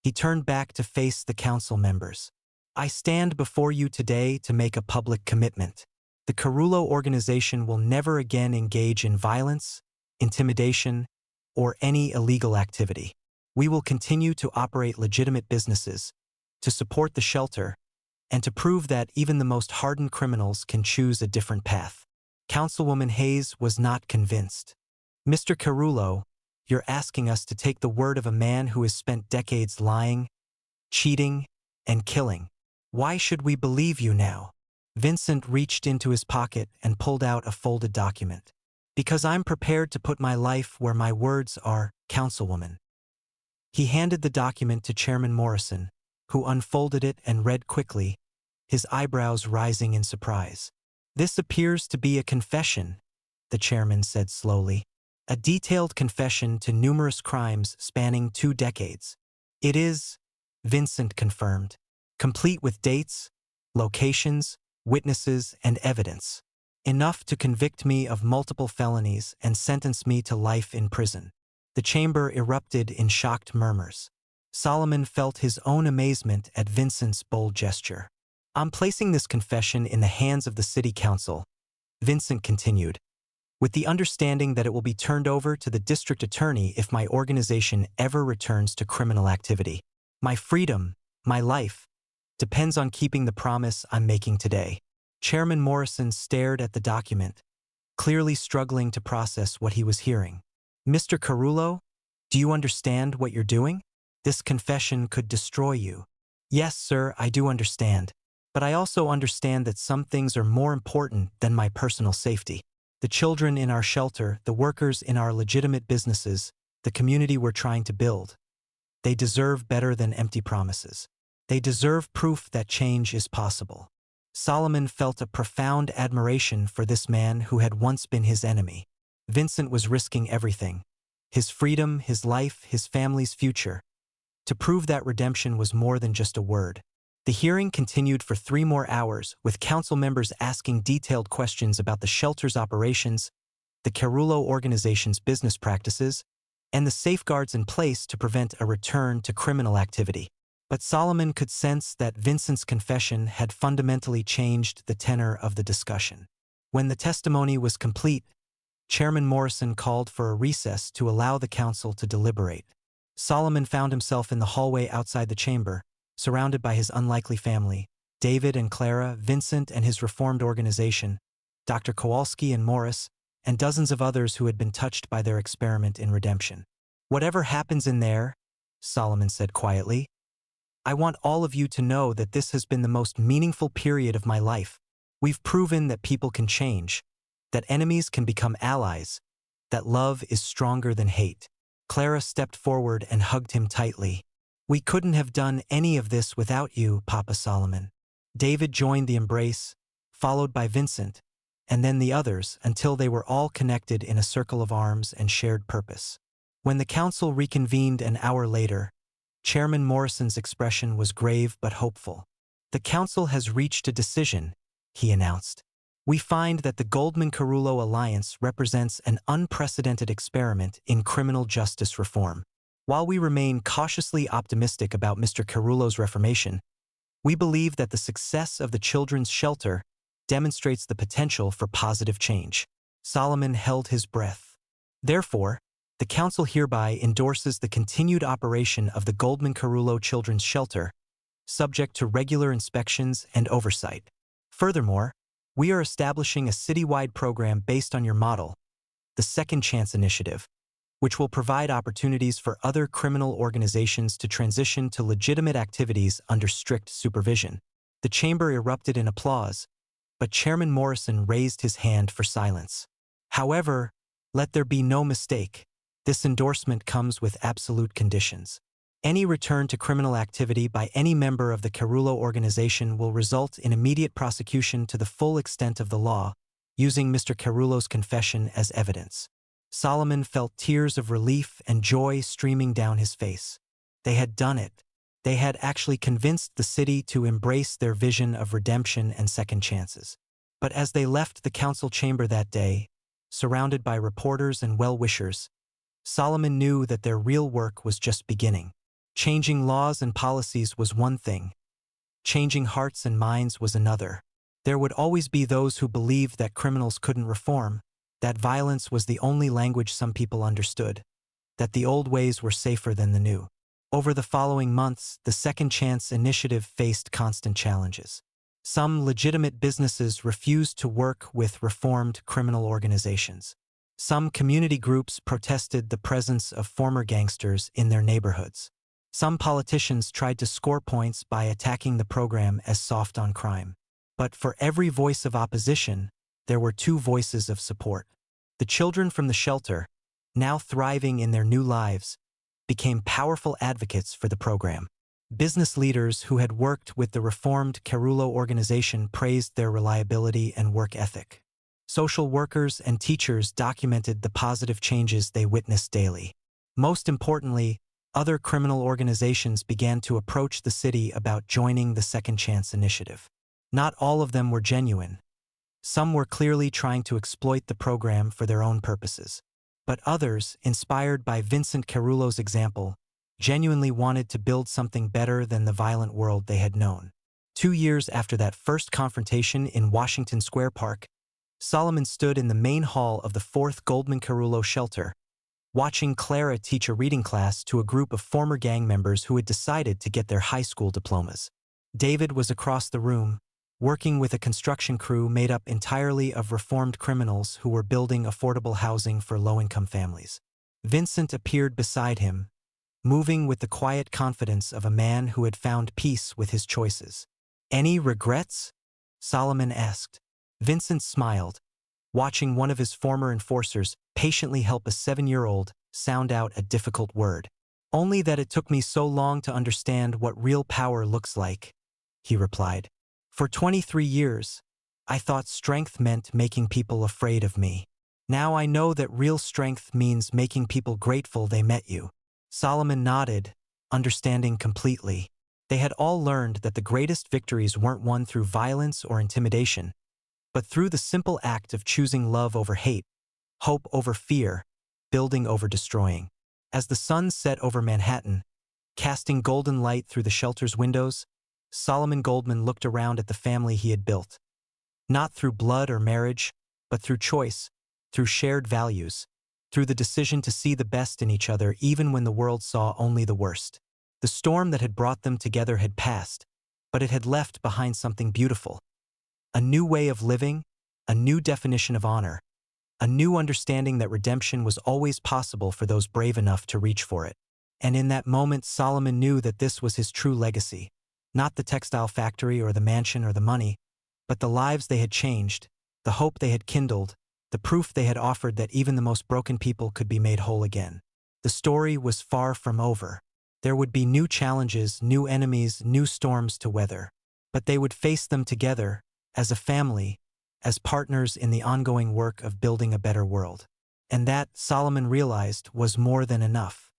S1: He turned back to face the council members. I stand before you today to make a public commitment. The Carullo organization will never again engage in violence, intimidation, or any illegal activity. We will continue to operate legitimate businesses, to support the shelter, and to prove that even the most hardened criminals can choose a different path. Councilwoman Hayes was not convinced. Mr. Carullo, you're asking us to take the word of a man who has spent decades lying, cheating, and killing. Why should we believe you now? Vincent reached into his pocket and pulled out a folded document. Because I'm prepared to put my life where my words are, Councilwoman. He handed the document to Chairman Morrison, who unfolded it and read quickly, his eyebrows rising in surprise. This appears to be a confession, the chairman said slowly. A detailed confession to numerous crimes spanning 2 decades. It is, Vincent confirmed, complete with dates, locations, witnesses, and evidence. Enough to convict me of multiple felonies and sentence me to life in prison. The chamber erupted in shocked murmurs. Solomon felt his own amazement at Vincent's bold gesture. I'm placing this confession in the hands of the city council, Vincent continued, with the understanding that it will be turned over to the district attorney if my organization ever returns to criminal activity. My freedom, my life, depends on keeping the promise I'm making today. Chairman Morrison stared at the document, clearly struggling to process what he was hearing. Mr. Carullo, do you understand what you're doing? This confession could destroy you. Yes, sir, I do understand. But I also understand that some things are more important than my personal safety. The children in our shelter, the workers in our legitimate businesses, the community we're trying to build. They deserve better than empty promises. They deserve proof that change is possible. Solomon felt a profound admiration for this man who had once been his enemy. Vincent was risking everything. His freedom, his life, his family's future. To prove that redemption was more than just a word. The hearing continued for 3 more hours, with council members asking detailed questions about the shelter's operations, the Carullo organization's business practices, and the safeguards in place to prevent a return to criminal activity. But Solomon could sense that Vincent's confession had fundamentally changed the tenor of the discussion. When the testimony was complete, Chairman Morrison called for a recess to allow the council to deliberate. Solomon found himself in the hallway outside the chamber, surrounded by his unlikely family, David and Clara, Vincent and his reformed organization, Dr. Kowalski and Morris, and dozens of others who had been touched by their experiment in redemption. "Whatever happens in there," Solomon said quietly, "I want all of you to know that this has been the most meaningful period of my life. We've proven that people can change, that enemies can become allies, that love is stronger than hate." Clara stepped forward and hugged him tightly. "We couldn't have done any of this without you, Papa Solomon." David joined the embrace, followed by Vincent, and then the others, until they were all connected in a circle of arms and shared purpose. When the council reconvened an hour later, Chairman Morrison's expression was grave but hopeful. "The council has reached a decision," he announced. "We find that the Goldman-Carullo alliance represents an unprecedented experiment in criminal justice reform. While we remain cautiously optimistic about Mr. Carullo's reformation, we believe that the success of the children's shelter demonstrates the potential for positive change." Solomon held his breath. "Therefore, the Council hereby endorses the continued operation of the Goldman-Carullo Children's Shelter, subject to regular inspections and oversight. Furthermore, we are establishing a citywide program based on your model, the Second Chance Initiative, which will provide opportunities for other criminal organizations to transition to legitimate activities under strict supervision." The chamber erupted in applause, but Chairman Morrison raised his hand for silence. "However, let there be no mistake. This endorsement comes with absolute conditions. Any return to criminal activity by any member of the Carullo organization will result in immediate prosecution to the full extent of the law, using Mr. Carullo's confession as evidence." Solomon felt tears of relief and joy streaming down his face. They had done it. They had actually convinced the city to embrace their vision of redemption and second chances. But as they left the council chamber that day, surrounded by reporters and well-wishers, Solomon knew that their real work was just beginning. Changing laws and policies was one thing. Changing hearts and minds was another. There would always be those who believed that criminals couldn't reform, that violence was the only language some people understood, that the old ways were safer than the new. Over the following months, the Second Chance Initiative faced constant challenges. Some legitimate businesses refused to work with reformed criminal organizations. Some community groups protested the presence of former gangsters in their neighborhoods. Some politicians tried to score points by attacking the program as soft on crime. But for every voice of opposition, there were two voices of support. The children from the shelter, now thriving in their new lives, became powerful advocates for the program. Business leaders who had worked with the reformed Carullo organization praised their reliability and work ethic. Social workers and teachers documented the positive changes they witnessed daily. Most importantly, other criminal organizations began to approach the city about joining the Second Chance Initiative. Not all of them were genuine. Some were clearly trying to exploit the program for their own purposes. But others, inspired by Vincent Carullo's example, genuinely wanted to build something better than the violent world they had known. 2 years after that first confrontation in Washington Square Park, Solomon stood in the main hall of the 4th Goldman-Carullo shelter, watching Clara teach a reading class to a group of former gang members who had decided to get their high school diplomas. David was across the room, working with a construction crew made up entirely of reformed criminals who were building affordable housing for low-income families. Vincent appeared beside him, moving with the quiet confidence of a man who had found peace with his choices. "Any regrets?" Solomon asked. Vincent smiled, watching one of his former enforcers patiently help a 7-year-old sound out a difficult word. "Only that it took me so long to understand what real power looks like," he replied. "For 23 years, I thought strength meant making people afraid of me. Now I know that real strength means making people grateful they met you." Solomon nodded, understanding completely. They had all learned that the greatest victories weren't won through violence or intimidation, but through the simple act of choosing love over hate, hope over fear, building over destroying. As the sun set over Manhattan, casting golden light through the shelter's windows, Solomon Goldman looked around at the family he had built. Not through blood or marriage, but through choice, through shared values, through the decision to see the best in each other even when the world saw only the worst. The storm that had brought them together had passed, but it had left behind something beautiful. A new way of living, a new definition of honor, a new understanding that redemption was always possible for those brave enough to reach for it. And in that moment, Solomon knew that this was his true legacy. Not the textile factory or the mansion or the money, but the lives they had changed, the hope they had kindled, the proof they had offered that even the most broken people could be made whole again. The story was far from over. There would be new challenges, new enemies, new storms to weather. But they would face them together, as a family, as partners in the ongoing work of building a better world. And that, Solomon realized, was more than enough.